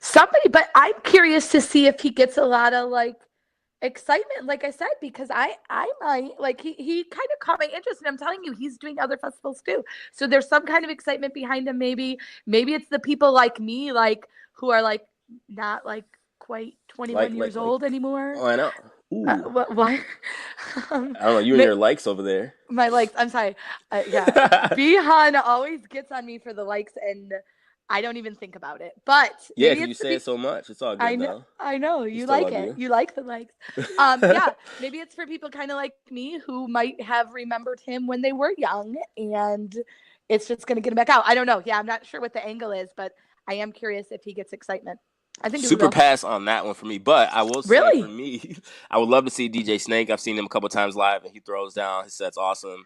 [SPEAKER 3] Somebody, but I'm curious to see if he gets a lot of like excitement, like I said, because I might like he kind of caught my interest, and I'm telling you, he's doing other festivals too. So there's some kind of excitement behind him. Maybe it's the people like me, like who are like not like quite 21 years old anymore.
[SPEAKER 2] Oh, I know.
[SPEAKER 3] What?
[SPEAKER 2] I don't know. You and your likes over there.
[SPEAKER 3] My likes. I'm sorry. Yeah. B-Hun always gets on me for the likes, and I don't even think about it. But
[SPEAKER 2] yeah, you say it so much. It's all good,
[SPEAKER 3] though. I know. You like it. You like the likes. Yeah. Maybe it's for people kind of like me who might have remembered him when they were young, and it's just going to get him back out. I don't know. Yeah, I'm not sure what the angle is, but I am curious if he gets excitement. I think
[SPEAKER 2] super pass on that one for me, but I will say for me, I would love to see DJ Snake. I've seen him a couple times live, and he throws down. His set's awesome.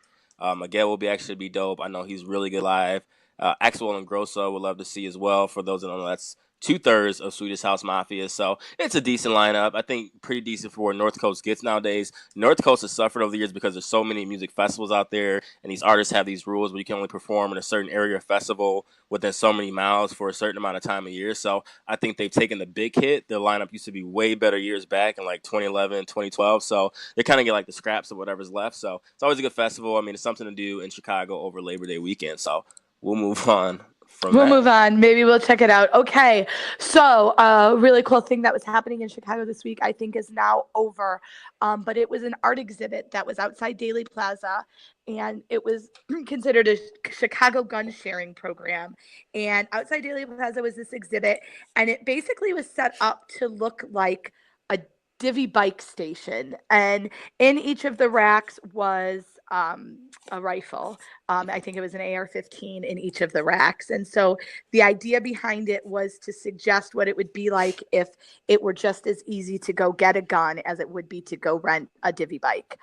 [SPEAKER 2] Miguel will actually be dope. I know he's really good live. Axel and Grosso would love to see as well. For those that don't know, that's 2/3 of Swedish House Mafia, so it's a decent lineup. I think pretty decent for where North Coast gets nowadays. North Coast has suffered over the years because there's so many music festivals out there, and these artists have these rules where you can only perform in a certain area or festival within so many miles for a certain amount of time a year. So I think they've taken the big hit. Their lineup used to be way better years back in like 2011, 2012. So they kind of get like the scraps of whatever's left. So it's always a good festival. I mean, it's something to do in Chicago over Labor Day weekend. So we'll move on.
[SPEAKER 3] We'll move on. Maybe we'll check it out. Okay. So a really cool thing that was happening in Chicago this week, I think, is now over. But it was an art exhibit that was outside Daily Plaza, and it was considered a Chicago gun sharing program. And outside Daily Plaza was this exhibit, and it basically was set up to look like a divvy bike station. And in each of the racks was a rifle. I think it was an AR-15 in each of the racks. And so the idea behind it was to suggest what it would be like if it were just as easy to go get a gun as it would be to go rent a divvy bike.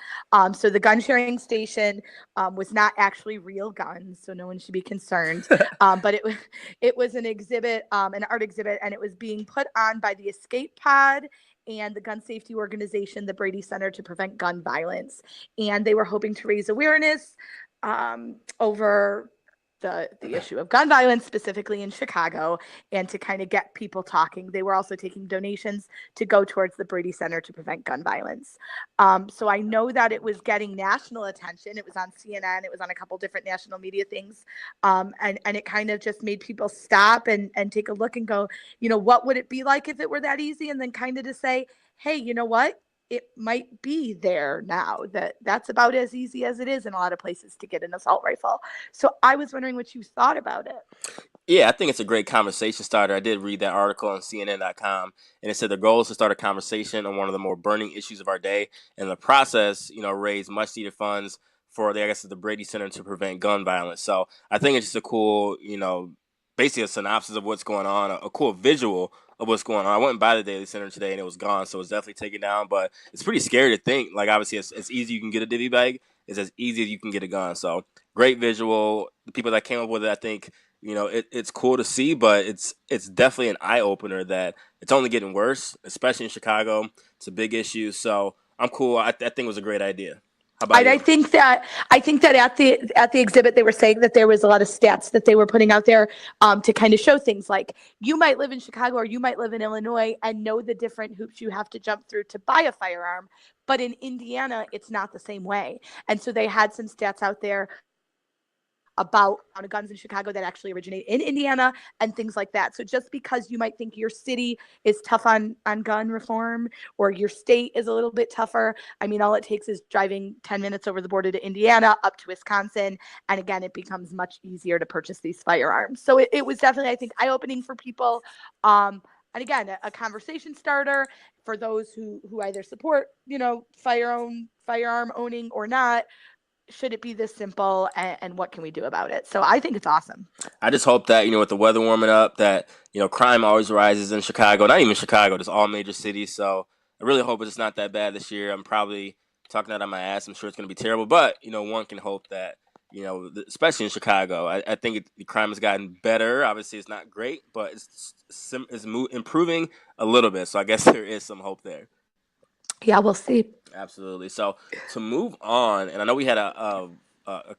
[SPEAKER 3] So the gun sharing station was not actually real guns, so no one should be concerned. But it was an exhibit, an art exhibit, and it was being put on by the Escape Pod and the gun safety organization, the Brady Center to Prevent Gun Violence. And they were hoping to raise awareness over the issue of gun violence, specifically in Chicago, and to kind of get people talking. They were also taking donations to go towards the Brady Center to Prevent Gun Violence. So I know that it was getting national attention. It was on CNN. It was on a couple different national media things. And it kind of just made people stop and take a look and go, what would it be like if it were that easy? And then kind of to say, hey, you know what? It might be there now. That's about as easy as it is in a lot of places to get an assault rifle. So I was wondering what you thought about it.
[SPEAKER 2] Yeah, I think it's a great conversation starter. I did read that article on CNN.com, and it said the goal is to start a conversation on one of the more burning issues of our day, and the process, raise much needed funds for the Brady Center to Prevent Gun Violence. So I think it's just a cool, basically a synopsis of what's going on, a cool visual of what's going on. I went by the Daily Center today and it was gone, so it's definitely taken down. But it's pretty scary to think. Like, obviously, as easy you can get a divvy bag, it's as easy as you can get a gun. So great visual. The people that came up with it, I think, it's cool to see, but it's definitely an eye opener that it's only getting worse, especially in Chicago. It's a big issue. So I'm cool. I think it was a great idea.
[SPEAKER 3] I think that at the exhibit they were saying that there was a lot of stats that they were putting out there to kind of show things like you might live in Chicago or you might live in Illinois and know the different hoops you have to jump through to buy a firearm, but in Indiana it's not the same way. And so they had some stats out there about guns in Chicago that actually originate in Indiana and things like that. So just because you might think your city is tough on gun reform or your state is a little bit tougher, I mean, all it takes is driving 10 minutes over the border to Indiana, up to Wisconsin, and again, it becomes much easier to purchase these firearms. So it was definitely, I think, eye-opening for people. And again, a conversation starter for those who either support, firearm owning or not. Should it be this simple, and what can we do about it? So I think it's awesome.
[SPEAKER 2] I just hope that, with the weather warming up, that, crime always rises in Chicago, not even Chicago, just all major cities. So I really hope it's not that bad this year. I'm probably talking out of my ass. I'm sure it's going to be terrible, but, one can hope that, especially in Chicago. I think the crime has gotten better. Obviously, it's not great, but it's improving a little bit. So I guess there is some hope there.
[SPEAKER 3] Yeah, we'll see.
[SPEAKER 2] Absolutely. So to move on, and I know we had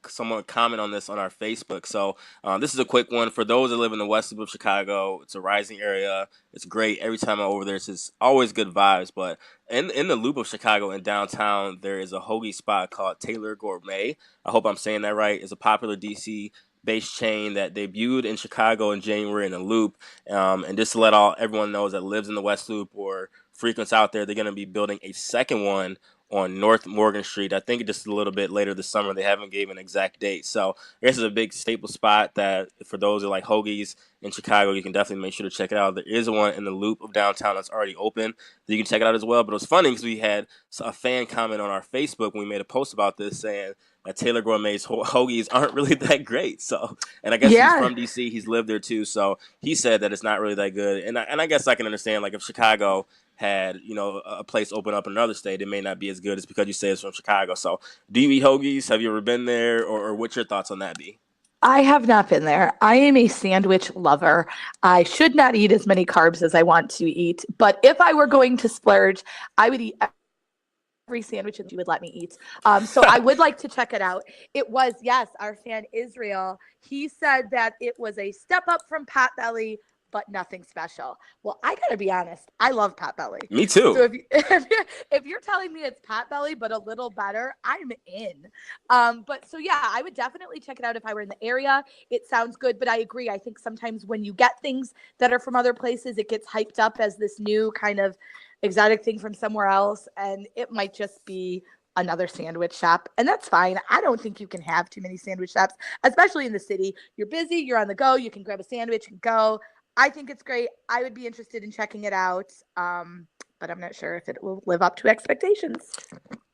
[SPEAKER 2] someone comment on this on our Facebook. So this is a quick one for those that live in the West Loop of Chicago. It's a rising area. It's great. Every time I'm over there, it's always good vibes. But in the Loop of Chicago in downtown, there is a hoagie spot called Taylor Gourmet. I hope I'm saying that right. It's a popular DC based chain that debuted in Chicago in January in the Loop. And just to let everyone knows that lives in the West Loop or frequents out there, they're going to be building a second one on North Morgan Street. I think just a little bit later this summer. They haven't given an exact date. So I guess it's a big staple spot that for those that like hoagies in Chicago, you can definitely make sure to check it out. There is one in the Loop of downtown that's already open that you can check it out as well. But it was funny because we had a fan comment on our Facebook when we made a post about this saying that Taylor Gourmet's hoagies aren't really that great. So, and I guess he's from DC. He's lived there too. So he said that it's not really that good. And I guess I can understand, like, if Chicago had, a place open up in another state, it may not be as good as because you say it's from Chicago. So do you eat hoagies? Have you ever been there? Or what's your thoughts on that, B?
[SPEAKER 3] I have not been there. I am a sandwich lover. I should not eat as many carbs as I want to eat. But if I were going to splurge, I would eat every sandwich that you would let me eat. So I would like to check it out. It was, yes, our fan Israel. He said that it was a step up from Potbelly, but nothing special. Well, I gotta be honest, I love Potbelly.
[SPEAKER 2] Me too.
[SPEAKER 3] So if you're telling me it's Potbelly, but a little better, I'm in. But so yeah, I would definitely check it out if I were in the area. It sounds good, but I agree. I think sometimes when you get things that are from other places, it gets hyped up as this new kind of exotic thing from somewhere else, and it might just be another sandwich shop, and that's fine. I don't think you can have too many sandwich shops, especially in the city. You're busy, you're on the go, you can grab a sandwich and go. I think it's great. I would be interested in checking it out, but I'm not sure if it will live up to expectations.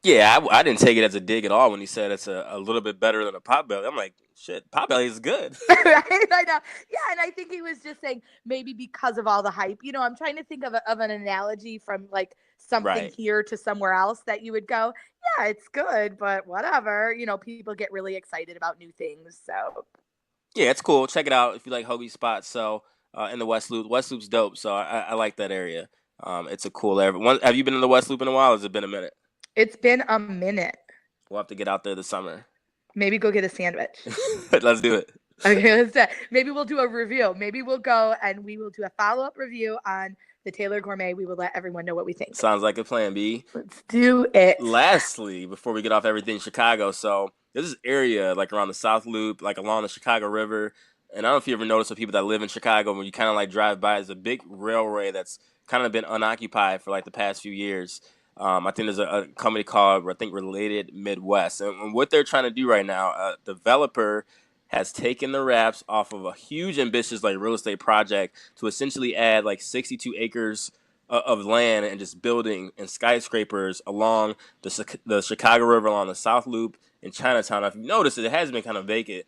[SPEAKER 2] Yeah, I didn't take it as a dig at all when he said it's a little bit better than a Potbelly. I'm like, shit, Potbelly is good.
[SPEAKER 3] Right? I know. Yeah, and I think he was just saying maybe because of all the hype. I'm trying to think of an analogy from like something here to somewhere else that you would go, yeah, it's good, but whatever. People get really excited about new things. So
[SPEAKER 2] yeah, it's cool. Check it out if you like hoagie spots. So in the West Loop. West Loop's dope, so I like that area. It's a cool area. Have you been in the West Loop in a while? Or has it been a minute?
[SPEAKER 3] It's been a minute.
[SPEAKER 2] We'll have to get out there this summer.
[SPEAKER 3] Maybe go get a sandwich.
[SPEAKER 2] Let's do it.
[SPEAKER 3] Okay, let's do it. Maybe we'll do a review. Maybe we'll go and we will do a follow-up review on the Taylor Gourmet. We will let everyone know what we think.
[SPEAKER 2] Sounds like a plan, B.
[SPEAKER 3] Let's do it.
[SPEAKER 2] Lastly, before we get off everything Chicago, so there's this area like around the South Loop, like along the Chicago River. And I don't know if you ever noticed with people that live in Chicago, when you kind of like drive by, there's a big railway that's kind of been unoccupied for like the past few years. I think there's a company called, I think, Related Midwest. And what they're trying to do right now, a developer has taken the wraps off of a huge, ambitious like real estate project to essentially add like 62 acres of land and just building and skyscrapers along the Chicago River, along the South Loop in Chinatown. If you notice, it has been kind of vacant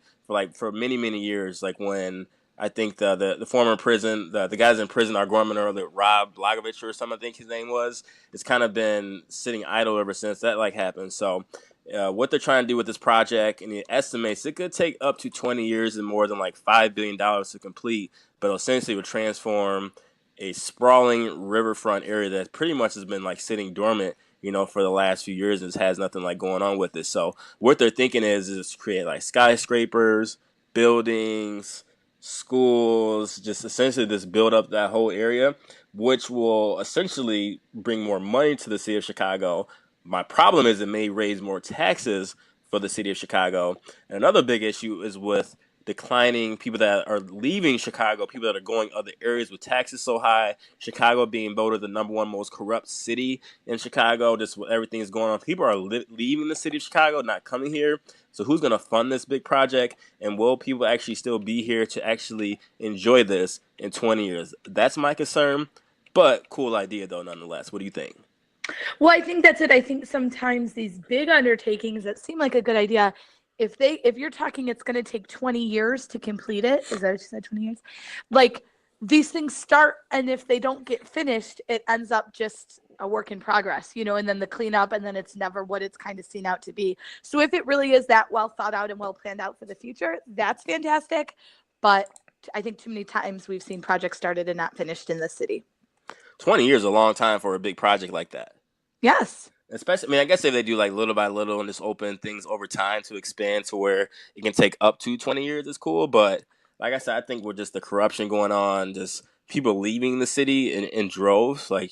[SPEAKER 2] for many, many years. Like when I think the former prison, the guys in prison are Gorman or Rob Blagovich or something, I think his name was. It's kind of been sitting idle ever since that happened. So what they're trying to do with this project, and it estimates it could take up to 20 years and more than like $5 billion to complete, but essentially would transform a sprawling riverfront area that pretty much has been like sitting dormant, for the last few years, and has nothing like going on with it. So what they're thinking is create like skyscrapers, buildings, schools, just essentially just build up that whole area, which will essentially bring more money to the city of Chicago. My problem is it may raise more taxes for the city of Chicago. And another big issue is with declining people that are leaving Chicago, people that are going other areas with taxes so high. Chicago being voted the #1 most corrupt city in Chicago, just with everything is going on. People are leaving the city of Chicago, not coming here. So who's going to fund this big project? And will people actually still be here to actually enjoy this in 20 years? That's my concern. But cool idea, though, nonetheless. What do you think?
[SPEAKER 3] Well, I think that's it. I think sometimes these big undertakings that seem like a good idea, if you're talking it's going to take 20 years to complete it, is that what you said, 20 years? Like, these things start, and if they don't get finished, it ends up just a work in progress, and then the cleanup, and then it's never what it's kind of seen out to be. So if it really is that well thought out and well planned out for the future, that's fantastic. But I think too many times we've seen projects started and not finished in the city.
[SPEAKER 2] 20 years is a long time for a big project like that.
[SPEAKER 3] Yes.
[SPEAKER 2] Especially, I guess if they do like little by little and just open things over time to expand to where it can take up to 20 years, it's cool. But like I said, I think with just the corruption going on, just people leaving the city in droves, like,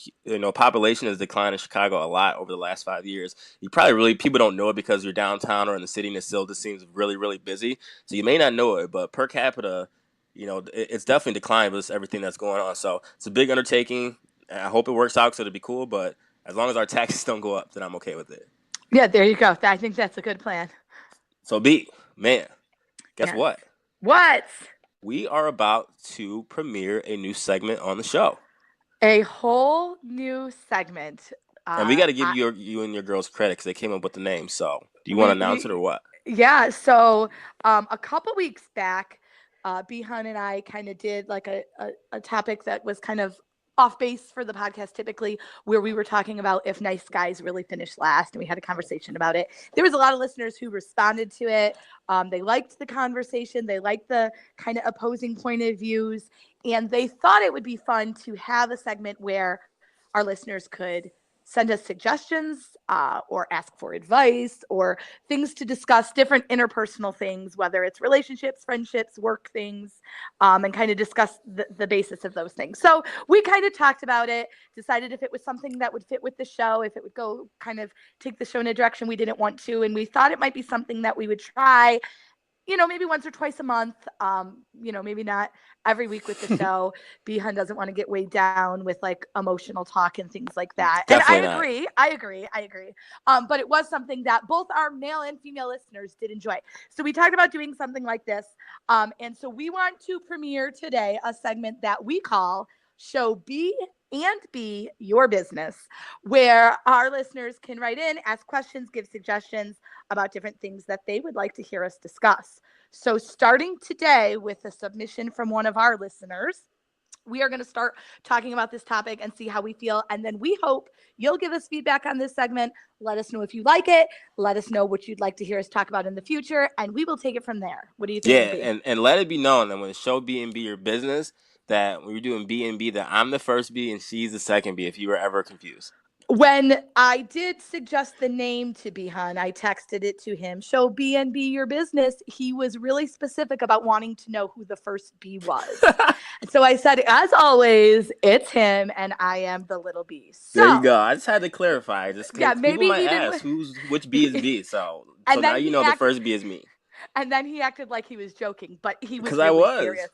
[SPEAKER 2] population has declined in Chicago a lot over the last 5 years. People don't know it because you're downtown or in the city and it still just seems really, really busy. So you may not know it, but per capita, it's definitely declined with everything that's going on. So it's a big undertaking. And I hope it works out because it'll be cool, but as long as our taxes don't go up, then I'm okay with it.
[SPEAKER 3] Yeah, there you go. I think that's a good plan.
[SPEAKER 2] So, B, man, guess what?
[SPEAKER 3] What?
[SPEAKER 2] We are about to premiere a new segment on the show.
[SPEAKER 3] A whole new segment.
[SPEAKER 2] And we got to give you and your girls credit because they came up with the name. So, do you want to announce it or what?
[SPEAKER 3] Yeah. So, a couple weeks back, Bihan and I kind of did like a topic that was kind of off base for the podcast typically, where we were talking about if nice guys really finish last, and we had a conversation about it. There was a lot of listeners who responded to it. They liked the conversation. They liked the kind of opposing point of views, and they thought it would be fun to have a segment where our listeners could send us suggestions or ask for advice or things to discuss, different interpersonal things, whether it's relationships, friendships, work things, and kind of discuss the basis of those things. So we kind of talked about it, decided if it was something that would fit with the show, if it would go kind of take the show in a direction we didn't want to. And we thought it might be something that we would try, maybe once or twice a month, maybe not every week with the show. Bihan doesn't want to get weighed down with like emotional talk and things like that.
[SPEAKER 2] Definitely
[SPEAKER 3] and I agree. But it was something that both our male and female listeners did enjoy. So we talked about doing something like this. And so we want to premiere today a segment that we call Show B and Be Your Business, where our listeners can write in, ask questions, give suggestions about different things that they would like to hear us discuss. So starting today with a submission from one of our listeners, we are going to start talking about this topic and see how we feel. And then we hope you'll give us feedback on this segment. Let us know if you like it. Let us know what you'd like to hear us talk about in the future. And we will take it from there. What do you think?
[SPEAKER 2] Yeah, and let it be known that when the show B and Be Your Business, that when we're doing B and B, that I'm the first B and she's the second B, if you were ever confused.
[SPEAKER 3] When I did suggest the name to Bihan, I texted it to him, Show B and Be Your Business. He was really specific about wanting to know who the first B was. So I said, as always, it's him and I am the little B. So,
[SPEAKER 2] there you go. I just had to clarify. Just
[SPEAKER 3] maybe
[SPEAKER 2] people might ask which B is B. So now you know the first B is me.
[SPEAKER 3] And then he acted like he was joking, but he was serious.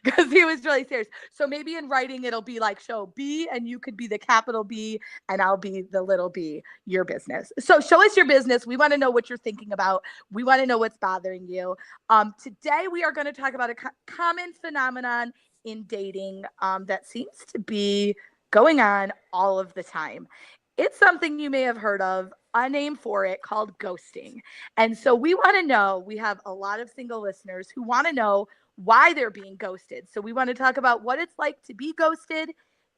[SPEAKER 3] Because he was really serious. So maybe in writing, it'll be like Show B and you could be the capital B and I'll be the little B, your business. So show us your business. We want to know what you're thinking about. We want to know what's bothering you. Today, we are going to talk about a common phenomenon in dating that seems to be going on all of the time. It's something you may have heard of, a name for it called ghosting. And so we want to know, we have a lot of single listeners who want to know why they're being ghosted. So we want to talk about what it's like to be ghosted,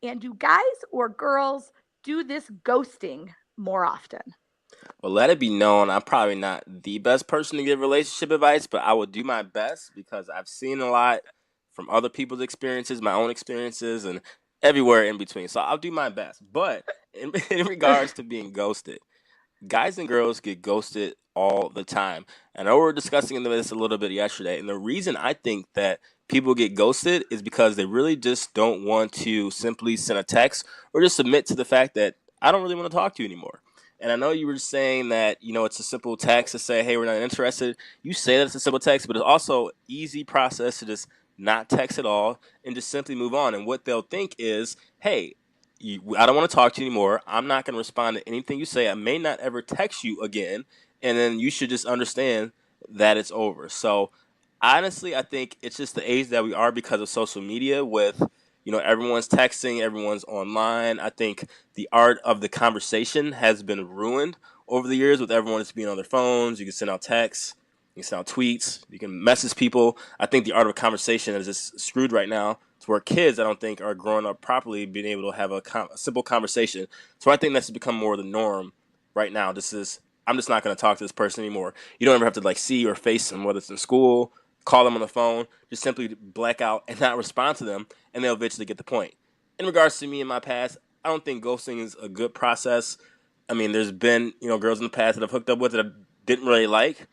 [SPEAKER 3] and do guys or girls do this ghosting more often?
[SPEAKER 2] Well, let it be known, I'm probably not the best person to give relationship advice, but I will do my best because I've seen a lot from other people's experiences, my own experiences, and everywhere in between. So I'll do my best. But in regards to being ghosted, guys and girls get ghosted all the time. And I know we were discussing this a little bit yesterday. And the reason I think that people get ghosted is because they really just don't want to simply send a text or just submit to the fact that I don't really want to talk to you anymore. And I know you were saying that, it's a simple text to say, hey, we're not interested. You say that it's a simple text, but it's also easy process to just not text at all and just simply move on. And what they'll think is, hey, I don't want to talk to you anymore. I'm not going to respond to anything you say. I may not ever text you again. And then you should just understand that it's over. So honestly, I think it's just the age that we are because of social media with, everyone's texting, everyone's online. I think the art of the conversation has been ruined over the years with everyone just being on their phones. You can send out texts, you can send out tweets, you can message people. I think the art of a conversation is just screwed right now to to where kids, I don't think, are growing up properly, being able to have a simple conversation. So I think that's become more the norm right now. I'm just not going to talk to this person anymore. You don't ever have to like see or face them, whether it's in school, call them on the phone, just simply black out and not respond to them, and they'll eventually get the point. In regards to me in my past, I don't think ghosting is a good process. I mean, there's been, girls in the past that I've hooked up with that I didn't really like.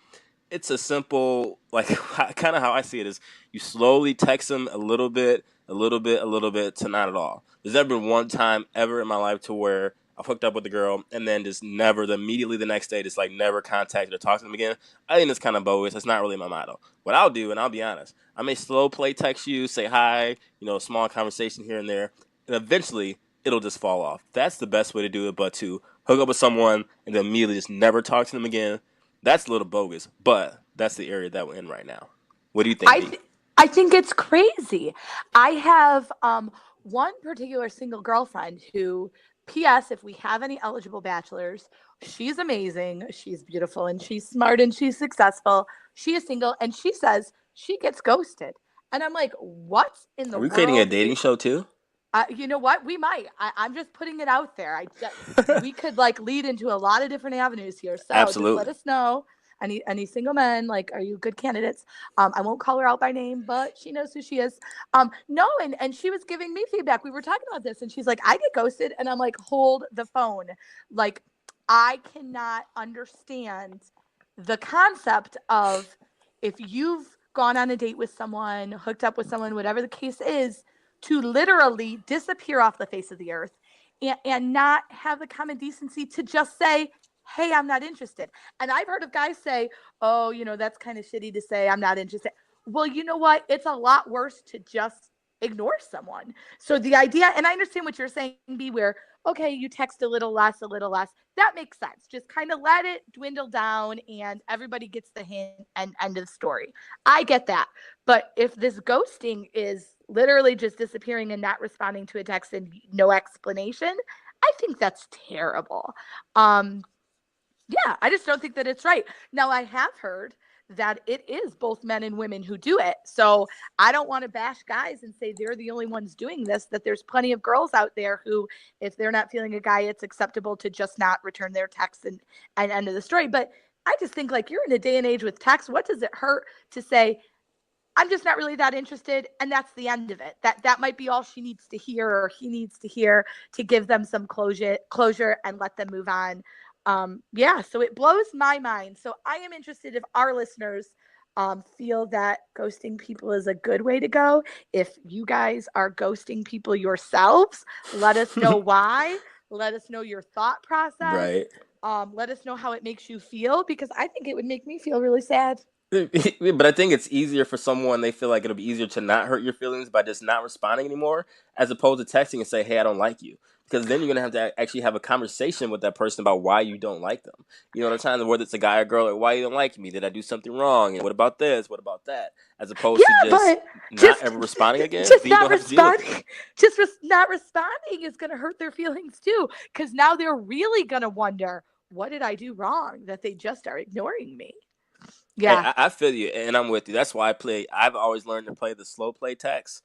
[SPEAKER 2] It's a simple, like, kind of how I see it is you slowly text them a little bit, a little bit, a little bit, to not at all. There's never been one time ever in my life to where I've hooked up with a girl and then just never, immediately the next day, just like never contacted or talked to them again. I think it's kind of bogus. That's not really my motto. What I'll do, and I'll be honest, I may slow play text you, say hi, small conversation here and there, and eventually it'll just fall off. That's the best way to do it, but to hook up with someone and then immediately just never talk to them again, that's a little bogus, but that's the area that we're in right now. What do you think,
[SPEAKER 3] I think it's crazy. I have one particular single girlfriend who, P.S., if we have any eligible bachelors, she's amazing, she's beautiful, and she's smart, and she's successful. She is single, and she says she gets ghosted. And I'm like, what in the world?
[SPEAKER 2] Are we creating a dating show too?
[SPEAKER 3] You know what? We might. I'm just putting it out there. We could lead into a lot of different avenues here. So
[SPEAKER 2] absolutely,
[SPEAKER 3] just let us know. Any single men, are you good candidates? I won't call her out by name, but she knows who she is. No, and she was giving me feedback. We were talking about this, and she's like, I get ghosted, and I'm like, hold the phone. I cannot understand the concept of, if you've gone on a date with someone, hooked up with someone, whatever the case is, to literally disappear off the face of the earth and not have the common decency to just say, hey, I'm not interested. And I've heard of guys say, oh, that's kind of shitty to say I'm not interested. Well, you know what? It's a lot worse to just ignore someone. So the idea, and I understand what you're saying, B, where, okay, you text a little less. That makes sense. Just kind of let it dwindle down and everybody gets the hint and end of the story. I get that. But if this ghosting is literally just disappearing and not responding to a text and no explanation, I think that's terrible. Yeah, I just don't think that it's right. Now, I have heard that it is both men and women who do it. So I don't want to bash guys and say they're the only ones doing this, that there's plenty of girls out there who, if they're not feeling a guy, it's acceptable to just not return their text and end of the story. But I just think, you're in a day and age with text. What does it hurt to say, I'm just not really that interested, and that's the end of it? That might be all she needs to hear or he needs to hear to give them some closure and let them move on. So it blows my mind. So I am interested if our listeners feel that ghosting people is a good way to go. If you guys are ghosting people yourselves, let us know why. Let us know your thought process.
[SPEAKER 2] Right.
[SPEAKER 3] Let us know how it makes you feel, because I think it would make me feel really sad.
[SPEAKER 2] But I think it's easier for someone, they feel like it'll be easier to not hurt your feelings by just not responding anymore, as opposed to texting and say, hey, I don't like you. Because then you're going to have to actually have a conversation with that person about why you don't like them. The time, whether it's a guy or girl, why you don't like me? Did I do something wrong? And what about this? What about that? As opposed to not ever responding again.
[SPEAKER 3] Just not responding. Not responding is going to hurt their feelings too. Because now they're really going to wonder, what did I do wrong that they just are ignoring me? Yeah.
[SPEAKER 2] Hey, I feel you, and I'm with you. That's why I've always learned to play the slow play text.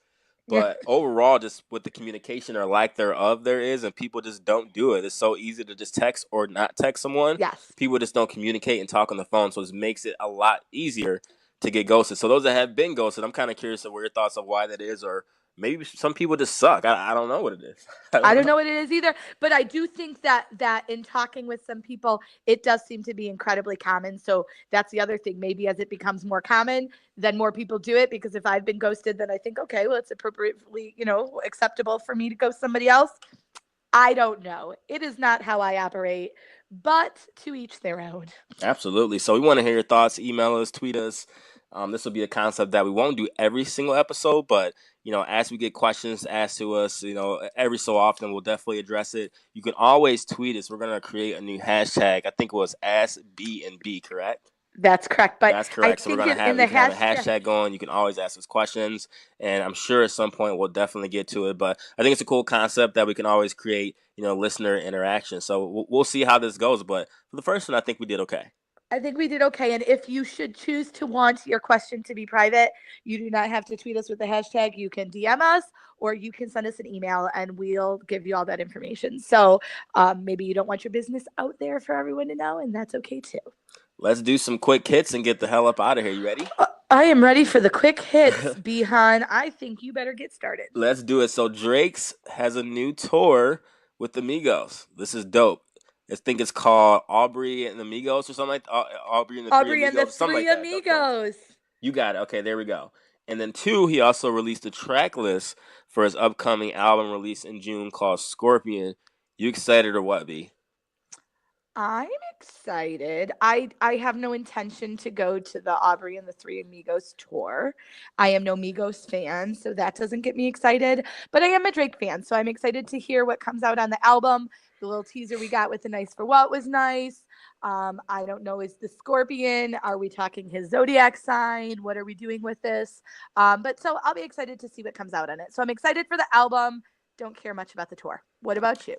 [SPEAKER 2] But overall, just with the communication or lack thereof there is, and people just don't do it. It's so easy to just text or not text someone.
[SPEAKER 3] Yes.
[SPEAKER 2] People just don't communicate and talk on the phone, so it makes it a lot easier to get ghosted. So those that have been ghosted, I'm kind of curious of what your thoughts of why that is, or maybe some people just suck. I don't know what it is.
[SPEAKER 3] I don't know what it is either. But I do think that in talking with some people, it does seem to be incredibly common. So that's the other thing. Maybe as it becomes more common, then more people do it. Because if I've been ghosted, then I think, okay, well, it's appropriately, acceptable for me to ghost somebody else. I don't know. It is not how I operate, but to each their own.
[SPEAKER 2] Absolutely. So we want to hear your thoughts. Email us, tweet us. This will be a concept that we won't do every single episode, but as we get questions asked to us, every so often we'll definitely address it. You can always tweet us. We're going to create a new hashtag. I think it was AskBnB, correct?
[SPEAKER 3] That's correct. But
[SPEAKER 2] that's correct. So we're going to have a hashtag going. You can always ask us questions, and I'm sure at some point we'll definitely get to it. But I think it's a cool concept that we can always create, listener interaction. So we'll see how this goes. But for the first one, I think we did okay.
[SPEAKER 3] I think we did okay. And if you should choose to want your question to be private, you do not have to tweet us with the hashtag. You can DM us or you can send us an email and we'll give you all that information. So maybe you don't want your business out there for everyone to know, and that's okay too.
[SPEAKER 2] Let's do some quick hits and get the hell up out of here. You ready?
[SPEAKER 3] I am ready for the quick hits, Bihan. I think you better get started.
[SPEAKER 2] Let's do it. So Drake's has a new tour with the Migos. This is dope. I think it's called Aubrey and the Migos or something like that. Aubrey and the
[SPEAKER 3] Aubrey
[SPEAKER 2] Three
[SPEAKER 3] and
[SPEAKER 2] Amigos.
[SPEAKER 3] the Three Amigos.
[SPEAKER 2] You got it. Okay, there we go. And then 2, he also released a track list for his upcoming album release in June called Scorpion. You excited or what, B?
[SPEAKER 3] I'm excited. I have no intention to go to the Aubrey and the Three Amigos tour. I am no Migos fan, so that doesn't get me excited. But I am a Drake fan, so I'm excited to hear what comes out on the album. The little teaser we got with the Nice for What was nice. I don't know, is the Scorpion? Are we talking his zodiac sign? What are we doing with this? But so I'll be excited to see what comes out on it. So I'm excited for the album. Don't care much about the tour. What about you?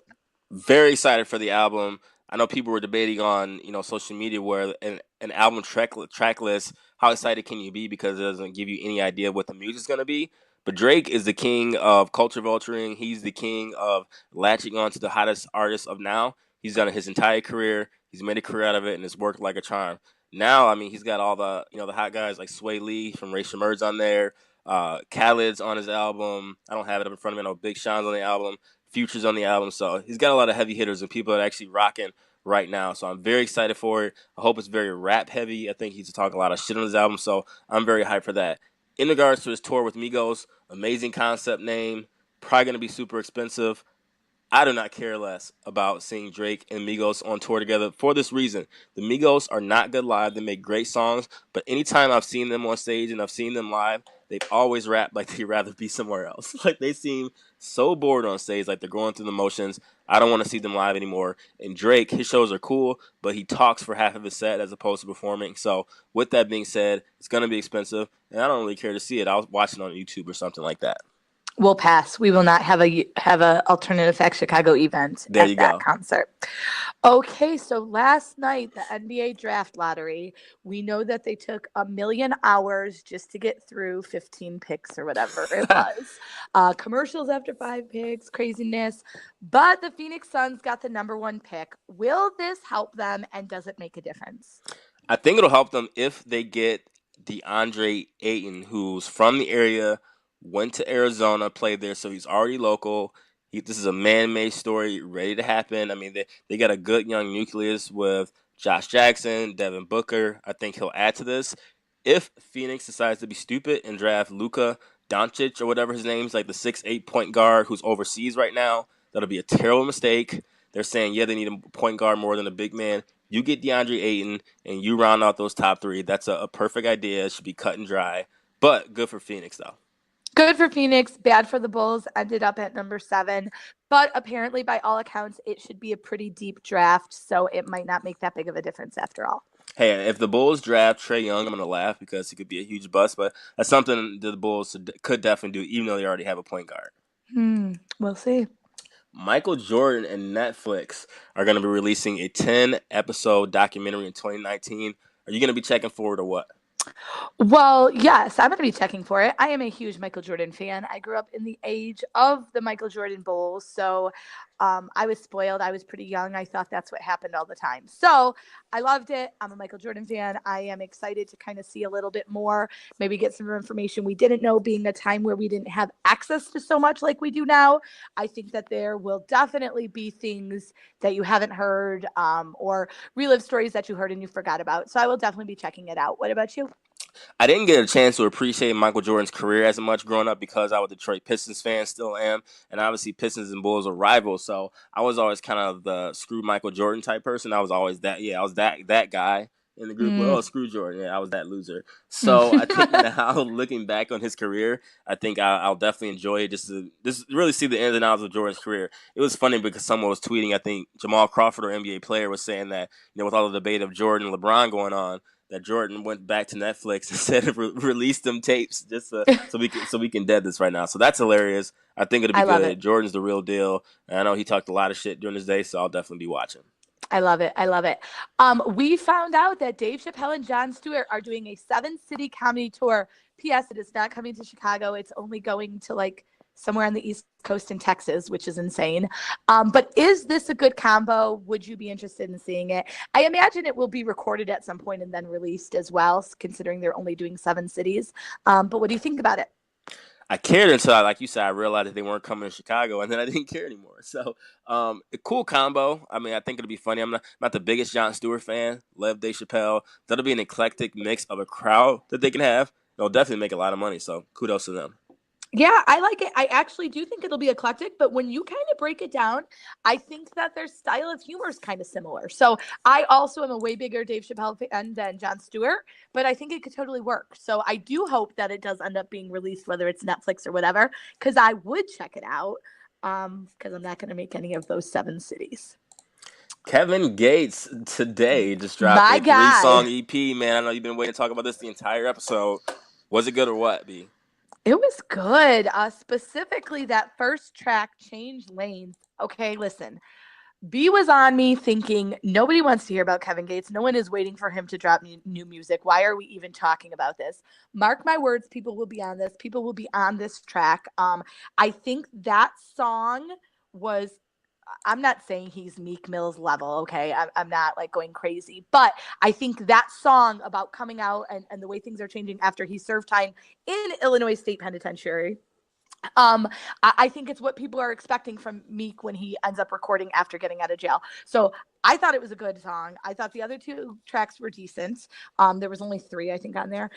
[SPEAKER 2] Very excited for the album. I know people were debating on social media where an album track list, how excited can you be because it doesn't give you any idea of what the music's going to be. But Drake is the king of culture vulturing. He's the king of latching on to the hottest artists of now. He's done it his entire career. He's made a career out of it, and it's worked like a charm. Now, I mean, he's got all the the hot guys like Sway Lee from Ray Shamur's on there. Khaled's on his album. I don't have it up in front of me. I know Big Sean's on the album. Future's on the album. So he's got a lot of heavy hitters and people that are actually rocking right now. So I'm very excited for it. I hope it's very rap heavy. I think he's talking a lot of shit on his album. So I'm very hyped for that. In regards to his tour with Migos, amazing concept name. Probably going to be super expensive. I do not care less about seeing Drake and Migos on tour together for this reason. The Migos are not good live. They make great songs, but anytime I've seen them on stage and I've seen them live, they've always rapped like they'd rather be somewhere else. Like they seem so bored on stage, like they're going through the motions. I don't want to see them live anymore. And Drake, his shows are cool, but he talks for half of his set as opposed to performing. So with that being said, it's going to be expensive, and I don't really care to see it. I'll watch it on YouTube or something like that.
[SPEAKER 3] We'll pass. We will not have a Alternative Facts Chicago event at that concert. Okay, so last night, the NBA draft lottery, we know that they took 1 million hours just to get through 15 picks or whatever it was. Commercials after 5 picks, craziness. But the Phoenix Suns got the number 1 pick. Will this help them, and does it make a difference?
[SPEAKER 2] I think it'll help them if they get DeAndre Ayton, who's from the area, went to Arizona, played there, so he's already local. This is a man-made story ready to happen. I mean, they got a good young nucleus with Josh Jackson, Devin Booker. I think he'll add to this. If Phoenix decides to be stupid and draft Luka Doncic or whatever his name's, like the 6'8" point guard who's overseas right now, that'll be a terrible mistake. They're saying, yeah, they need a point guard more than a big man. You get DeAndre Ayton and you round out those top 3. That's a perfect idea. It should be cut and dry. But good for Phoenix, though.
[SPEAKER 3] Good for Phoenix, bad for the Bulls, ended up at number 7. But apparently, by all accounts, it should be a pretty deep draft, so it might not make that big of a difference after all.
[SPEAKER 2] Hey, if the Bulls draft Trae Young, I'm going to laugh because he could be a huge bust, but that's something that the Bulls could definitely do, even though they already have a point guard.
[SPEAKER 3] We'll see.
[SPEAKER 2] Michael Jordan and Netflix are going to be releasing a 10-episode documentary in 2019. Are you going to be checking forward or what?
[SPEAKER 3] Well, yes, I'm going to be checking for it. I am a huge Michael Jordan fan. I grew up in the age of the Michael Jordan Bulls, so I was spoiled. I was pretty young. I thought that's what happened all the time. So I loved it. I'm a Michael Jordan fan. I am excited to kind of see a little bit more, maybe get some information we didn't know, being a time where we didn't have access to so much like we do now. I think that there will definitely be things that you haven't heard or relive stories that you heard and you forgot about. So I will definitely be checking it out. What about you?
[SPEAKER 2] I didn't get a chance to appreciate Michael Jordan's career as much growing up because I was a Detroit Pistons fan, still am, and obviously Pistons and Bulls are rivals, so I was always kind of the screw Michael Jordan type person. I was always that guy in the group. Oh, screw Jordan. Yeah, I was that loser. So I think now, looking back on his career, I think I'll definitely enjoy it just to really see the ins and outs of Jordan's career. It was funny because someone was tweeting, I think Jamal Crawford, or NBA player, was saying that, with all the debate of Jordan and LeBron going on, that Jordan went back to Netflix instead of released them tapes just so we can dead this right now. So that's hilarious. I think it'll be good. Jordan's the real deal. And I know he talked a lot of shit during his day, so I'll definitely be watching.
[SPEAKER 3] I love it. I love it. We found out that Dave Chappelle and Jon Stewart are doing a 7-city comedy tour. P.S. It is not coming to Chicago. It's only going to like somewhere on the East Coast in Texas, which is insane. But is this a good combo? Would you be interested in seeing it? I imagine it will be recorded at some point and then released as well, considering they're only doing 7 cities. But what do you think about it?
[SPEAKER 2] I cared until, like you said, I realized that they weren't coming to Chicago, and then I didn't care anymore. So, a cool combo. I mean, I think it'll be funny. I'm not the biggest Jon Stewart fan. Love Dave Chappelle. That'll be an eclectic mix of a crowd that they can have. They'll definitely make a lot of money. So, kudos to them.
[SPEAKER 3] Yeah, I like it. I actually do think it'll be eclectic, but when you kind of break it down, I think that their style of humor is kind of similar. So I also am a way bigger Dave Chappelle fan than Jon Stewart, but I think it could totally work. So I do hope that it does end up being released, whether it's Netflix or whatever, because I would check it out because I'm not going to make any of those 7 cities.
[SPEAKER 2] Kevin Gates today just dropped
[SPEAKER 3] My
[SPEAKER 2] a
[SPEAKER 3] guy.
[SPEAKER 2] 3-song EP. Man, I know you've been waiting to talk about this the entire episode. Was it good or what, B?
[SPEAKER 3] It was good. Specifically, that first track, Change Lanes. Okay, listen. B was on me thinking nobody wants to hear about Kevin Gates. No one is waiting for him to drop new music. Why are we even talking about this? Mark my words, people will be on this. People will be on this track. I think that song was, I'm not saying he's Meek Mill's level, okay? I'm not like going crazy, but I think that song about coming out and the way things are changing after he served time in Illinois State Penitentiary, I think it's what people are expecting from Meek when he ends up recording after getting out of jail. So I thought it was a good song. I thought the other 2 tracks were decent. There was only 3, I think, on there.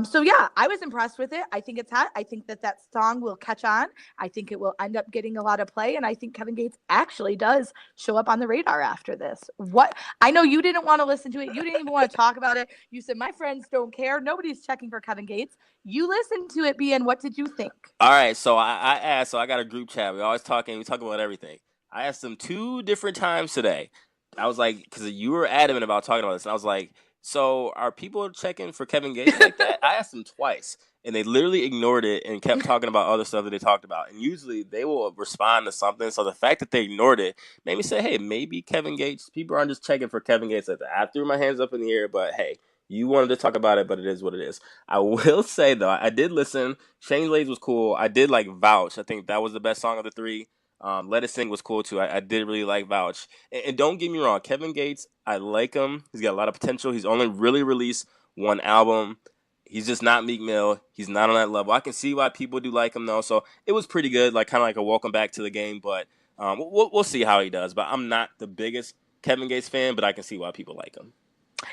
[SPEAKER 3] So yeah, I was impressed with it. I think it's hot. I think that song will catch on. I think it will end up getting a lot of play. And I think Kevin Gates actually does show up on the radar after this. What? I know you didn't want to listen to it. You didn't even want to talk about it. You said, my friends don't care. Nobody's checking for Kevin Gates. You listened to it, B, and what did you think?
[SPEAKER 2] All right, so I asked, so I got a group chat. We talk about everything. I asked them 2 different times today. I was like, because you were adamant about talking about this, and I was like, so are people checking for Kevin Gates like that? I asked them twice, and they literally ignored it and kept talking about other stuff that they talked about. And usually they will respond to something. So the fact that they ignored it made me say, hey, maybe Kevin Gates, people aren't just checking for Kevin Gates like that. I threw my hands up in the air, but hey, you wanted to talk about it, but it is what it is. I will say, though, I did listen. Shane Lays was cool. I did like Vouch. I think that was the best song of the 3. Let It Sing was cool, too. I did really like Vouch. And don't get me wrong, Kevin Gates, I like him. He's got a lot of potential. He's only really released 1 album. He's just not Meek Mill. He's not on that level. I can see why people do like him, though. So it was pretty good, like kind of like a welcome back to the game. But we'll see how he does. But I'm not the biggest Kevin Gates fan, but I can see why people like him.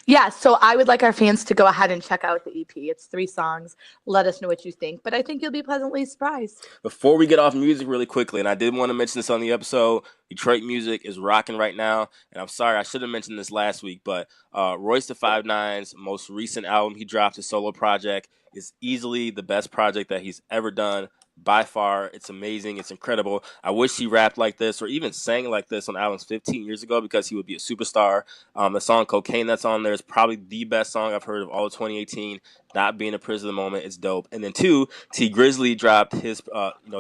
[SPEAKER 3] Yeah, so I would like our fans to go ahead and check out the EP. It's 3 songs. Let us know what you think. But I think you'll be pleasantly surprised.
[SPEAKER 2] Before we get off music really quickly, and I did want to mention this on the episode, Detroit music is rocking right now. And I'm sorry, I should have mentioned this last week, but Royce da 5'9's most recent album he dropped, his solo project, is easily the best project that he's ever done. By far, it's amazing. It's incredible. I wish he rapped like this or even sang like this on albums 15 years ago because he would be a superstar. The song Cocaine that's on there is probably the best song I've heard of all of 2018. Not being a prisoner of the moment, it's dope. And then 2, T Grizzly dropped his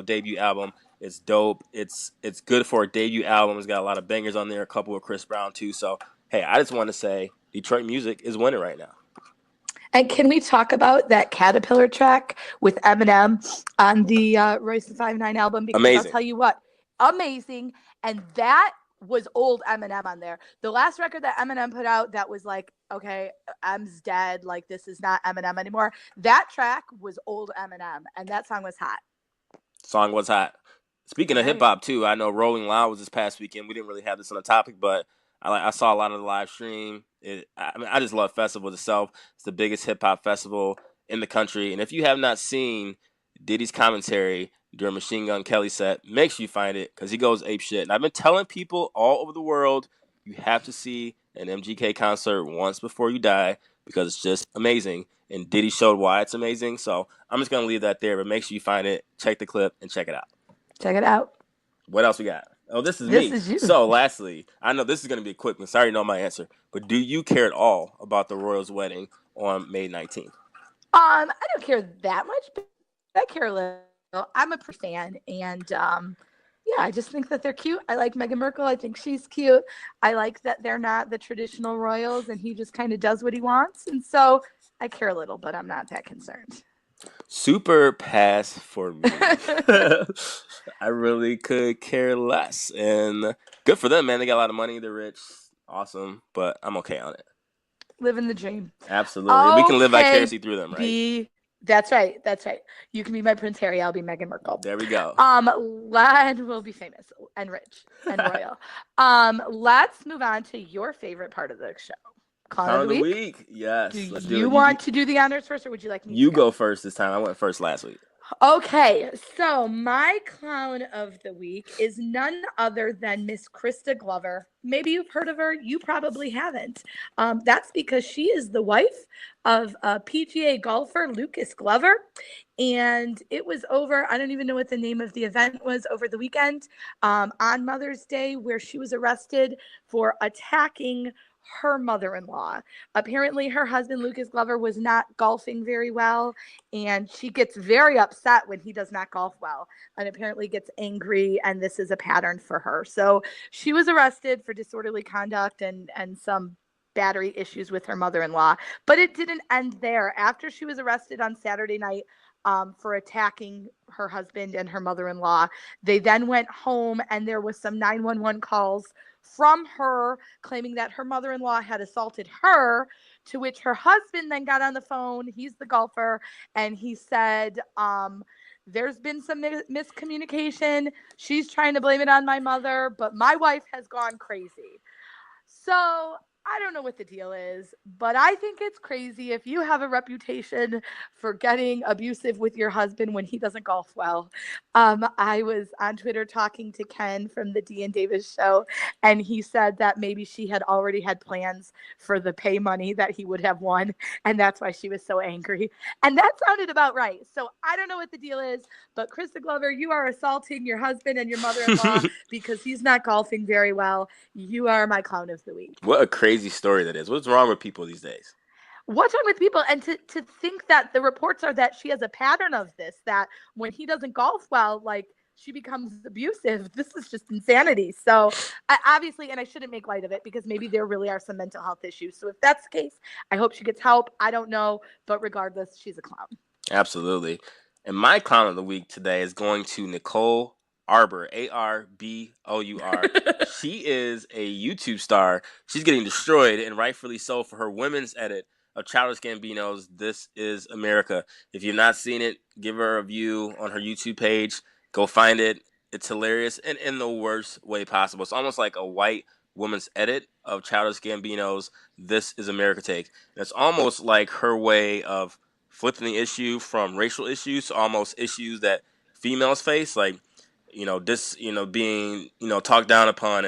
[SPEAKER 2] debut album. It's dope. It's good for a debut album. It's got a lot of bangers on there, a couple with Chris Brown too. So, hey, I just want to say Detroit music is winning right now.
[SPEAKER 3] And can we talk about that Caterpillar track with Eminem on the Royce da 5'9 album? Because
[SPEAKER 2] Amazing.
[SPEAKER 3] I'll tell you what, amazing. And that was old Eminem on there. The last record that Eminem put out that was like, okay, M's dead. Like, this is not Eminem anymore. That track was old Eminem, and that song was hot.
[SPEAKER 2] Song was hot. Speaking of hip-hop, too, I know Rolling Loud was this past weekend. We didn't really have this on the topic, but I saw a lot of the live stream. I just love festivals itself. It's the biggest hip-hop festival in the country. And if you have not seen Diddy's commentary during Machine Gun Kelly's set, make sure you find it because he goes apeshit. And I've been telling people all over the world, you have to see an MGK concert once before you die because it's just amazing. And Diddy showed why it's amazing. So I'm just going to leave that there, but make sure you find it, check the clip, and check it out.
[SPEAKER 3] Check it out.
[SPEAKER 2] What else we got? Oh, this is
[SPEAKER 3] This
[SPEAKER 2] me.
[SPEAKER 3] is you.
[SPEAKER 2] So, lastly, I know this is going to be a quick one. Sorry, you know my answer. But do you care at all about the Royals' wedding on May 19th?
[SPEAKER 3] I don't care that much, but I care a little. I'm a fan, and Yeah, I just think that they're cute. I like Meghan Markle. I think she's cute. I like that they're not the traditional royals and he just kind of does what he wants. And so I care a little, but I'm not that concerned.
[SPEAKER 2] Super pass for me. I really could care less. And good for them, man. They got a lot of money. They're rich. Awesome. But I'm okay on it.
[SPEAKER 3] Living the dream.
[SPEAKER 2] Absolutely. We can live vicariously through them, right?
[SPEAKER 3] That's right. That's right. You can be my Prince Harry. I'll be Meghan Markle.
[SPEAKER 2] There we go.
[SPEAKER 3] We'll be famous and rich and royal. Let's move on to your favorite part of the show. Clown of the week.
[SPEAKER 2] Yes.
[SPEAKER 3] Let's do it. You want to do the honors first, or would you like me to?
[SPEAKER 2] You go first this time. I went first last week.
[SPEAKER 3] Okay, so my clown of the week is none other than Miss Krista Glover. Maybe you've heard of her. You probably haven't. That's because she is the wife of PGA golfer Lucas Glover. And it was over, I don't even know what the name of the event was, over the weekend on Mother's Day, where she was arrested for attacking her mother-in-law. Apparently her husband Lucas Glover was not golfing very well, and she gets very upset when he does not golf well, and apparently gets angry, and this is a pattern for her. So she was arrested for disorderly conduct and some battery issues with her mother-in-law. But it didn't end there. After she was arrested on Saturday night for attacking her husband and her mother-in-law, they then went home, and there was some 911 calls from her claiming that her mother-in-law had assaulted her, to which her husband then got on the phone. He's the golfer, and he said, there's been some miscommunication. She's trying to blame it on my mother, but my wife has gone crazy. So I don't know what the deal is, but I think it's crazy if you have a reputation for getting abusive with your husband when he doesn't golf well. I was on Twitter talking to Ken from the Dee and Davis show, and he said that maybe she had already had plans for the pay money that he would have won, and that's why she was so angry. And that sounded about right. So I don't know what the deal is, but Krista Glover, you are assaulting your husband and your mother-in-law because he's not golfing very well. You are my clown of the week.
[SPEAKER 2] What a crazy story that is. What's wrong with people these days?
[SPEAKER 3] What's wrong with people? And to think that the reports are that she has a pattern of this, that when he doesn't golf well, like, she becomes abusive. This is just insanity. So obviously, and I shouldn't make light of it because maybe there really are some mental health issues. So if that's the case, I hope she gets help. I don't know. But regardless, she's a clown.
[SPEAKER 2] Absolutely. And my clown of the week today is going to Nicole Arbor, Arbour. She is a YouTube star. She's getting destroyed, and rightfully so, for her women's edit of Childish Gambino's This Is America. If you've not seen it, give her a view on her YouTube page. Go find it. It's hilarious and in the worst way possible. It's almost like a white woman's edit of Childish Gambino's This Is America take. And it's almost like her way of flipping the issue from racial issues to almost issues that females face, like, being, talked down upon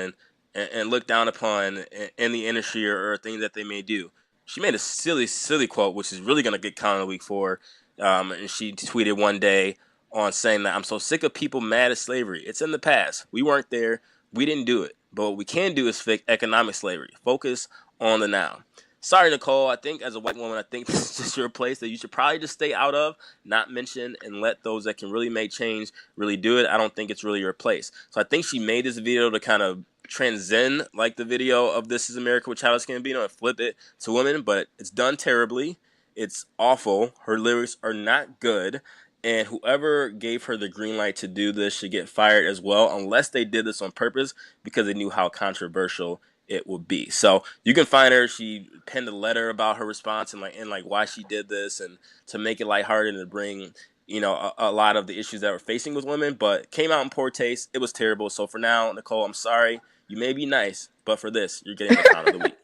[SPEAKER 2] and looked down upon in the industry or things that they may do. She made a silly, silly quote, which is really going to get clown of the week for. And she tweeted one day on saying that, "I'm so sick of people mad at slavery. It's in the past. We weren't there. We didn't do it. But what we can do is fix economic slavery. Focus on the now." Sorry, Nicole. I think as a white woman, I think this is just your place that you should probably just stay out of, not mention, and let those that can really make change really do it. I don't think it's really your place. So I think she made this video to kind of transcend like the video of This Is America with Childish Gambino and flip it to women, but it's done terribly. It's awful. Her lyrics are not good. And whoever gave her the green light to do this should get fired as well, unless they did this on purpose because they knew how controversial it would be. So you can find her. She penned a letter about her response and why she did this, and to make it lighthearted and to bring a lot of the issues that we're facing with women, but came out in poor taste. It was terrible. So for now, Nicole, I'm sorry. You may be nice, but for this, you're getting the clown of the week.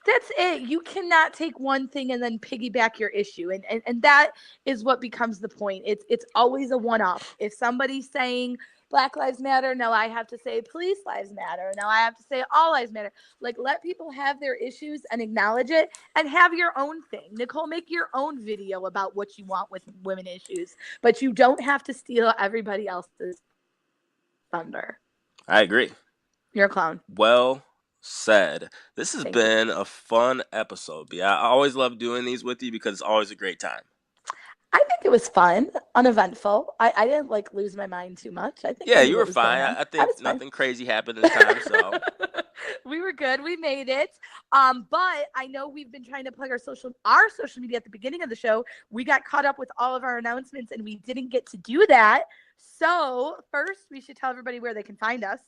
[SPEAKER 3] That's it. You cannot take one thing and then piggyback your issue. And that is what becomes the point. It's always a one-off. If somebody's saying Black Lives Matter, now I have to say Police Lives Matter. Now I have to say All Lives Matter. Like, let people have their issues and acknowledge it and have your own thing. Nicole, make your own video about what you want with women issues, but you don't have to steal everybody else's thunder.
[SPEAKER 2] I agree.
[SPEAKER 3] You're a clown.
[SPEAKER 2] Well said. This has been a fun episode, B. I always love doing these with you because it's always a great time.
[SPEAKER 3] I think it was fun, uneventful. I didn't like lose my mind too much. I think I
[SPEAKER 2] Yeah,
[SPEAKER 3] knew
[SPEAKER 2] you
[SPEAKER 3] what
[SPEAKER 2] were
[SPEAKER 3] was going
[SPEAKER 2] fine.
[SPEAKER 3] on.
[SPEAKER 2] I
[SPEAKER 3] I
[SPEAKER 2] think
[SPEAKER 3] was fine.
[SPEAKER 2] nothing crazy happened this time, so.
[SPEAKER 3] We were good. We made it. But I know we've been trying to plug our social media at the beginning of the show. We got caught up with all of our announcements and we didn't get to do that. So first, we should tell everybody where they can find us.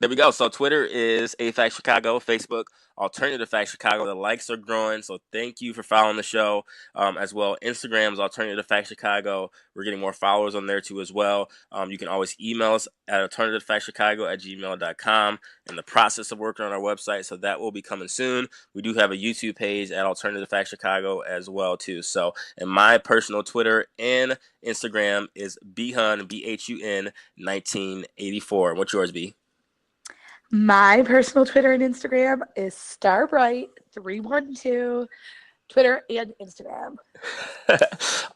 [SPEAKER 2] There we go. So Twitter is AFAX Chicago, Facebook Alternative Facts Chicago. The likes are growing, so thank you for following the show. As well, Instagram is Alternative Facts Chicago. We're getting more followers on there too as well. You can always email us at alternativefactschicago@gmail.com. In the process of working on our website, so that will be coming soon. We do have a YouTube page at Alternative Facts Chicago as well too. So, and my personal Twitter and Instagram is Bhun BHUN 1984. What's yours, B?
[SPEAKER 3] My personal Twitter and Instagram is Starbright312. Twitter and Instagram.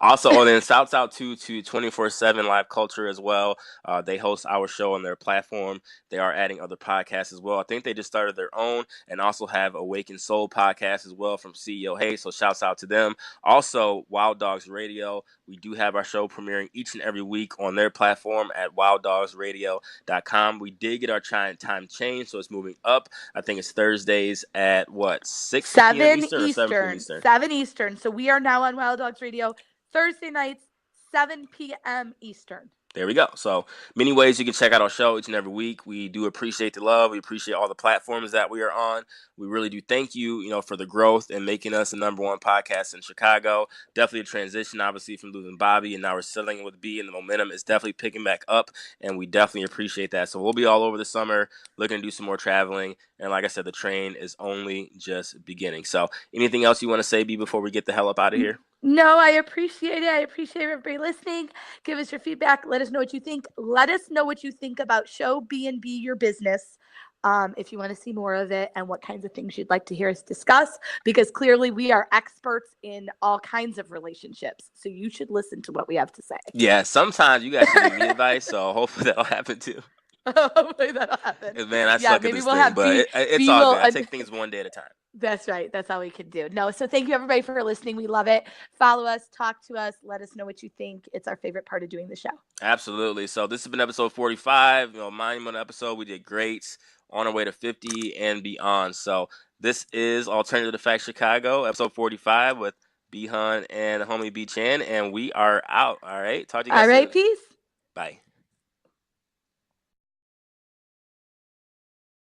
[SPEAKER 2] Also, then shouts out to 24/7 Live Culture as well. They host our show on their platform. They are adding other podcasts as well. I think they just started their own and also have Awakened Soul podcast as well from CEO Hayes. So shouts out to them. Also, Wild Dogs Radio. We do have our show premiering each and every week on their platform at wilddogsradio.com. We did get our time changed, so it's moving up. I think it's Thursdays at 6 p.m. Eastern or 7 p.m. Eastern?
[SPEAKER 3] 7 Eastern. So we are now on Wild Dogs Radio Thursday nights, 7 p.m. Eastern.
[SPEAKER 2] There we go. So many ways you can check out our show each and every week. We do appreciate the love. We appreciate all the platforms that we are on. We really do thank you, for the growth and making us the #1 podcast in Chicago. Definitely a transition, obviously, from losing Bobby, and now we're selling with B, and the momentum is definitely picking back up, and we definitely appreciate that. So we'll be all over the summer, looking to do some more traveling, and like I said, the train is only just beginning. So anything else you want to say, B, before we get the hell up out of here?
[SPEAKER 3] No, I appreciate it. I appreciate everybody listening. Give us your feedback. Let us know what you think. Let us know what you think about Show B&B Your Business. If you want to see more of it and what kinds of things you'd like to hear us discuss, because clearly we are experts in all kinds of relationships. So you should listen to what we have to say.
[SPEAKER 2] Yeah, sometimes you guys should give me advice, so hopefully that'll happen too.
[SPEAKER 3] Hopefully that'll happen.
[SPEAKER 2] Man, I suck at this thing, but it's all good. I take things one day at a time.
[SPEAKER 3] That's right. That's all we can do. No, so thank you everybody for listening. We love it. Follow us, talk to us, let us know what you think. It's our favorite part of doing the show.
[SPEAKER 2] Absolutely. So this has been episode 45. Monumental episode. We did great. On our way to 50 and beyond. So this is Alternative Facts Chicago, episode 45 with B Hun and homie B Chan, and we are out. All right. Talk to you guys soon.
[SPEAKER 3] Peace.
[SPEAKER 2] Bye.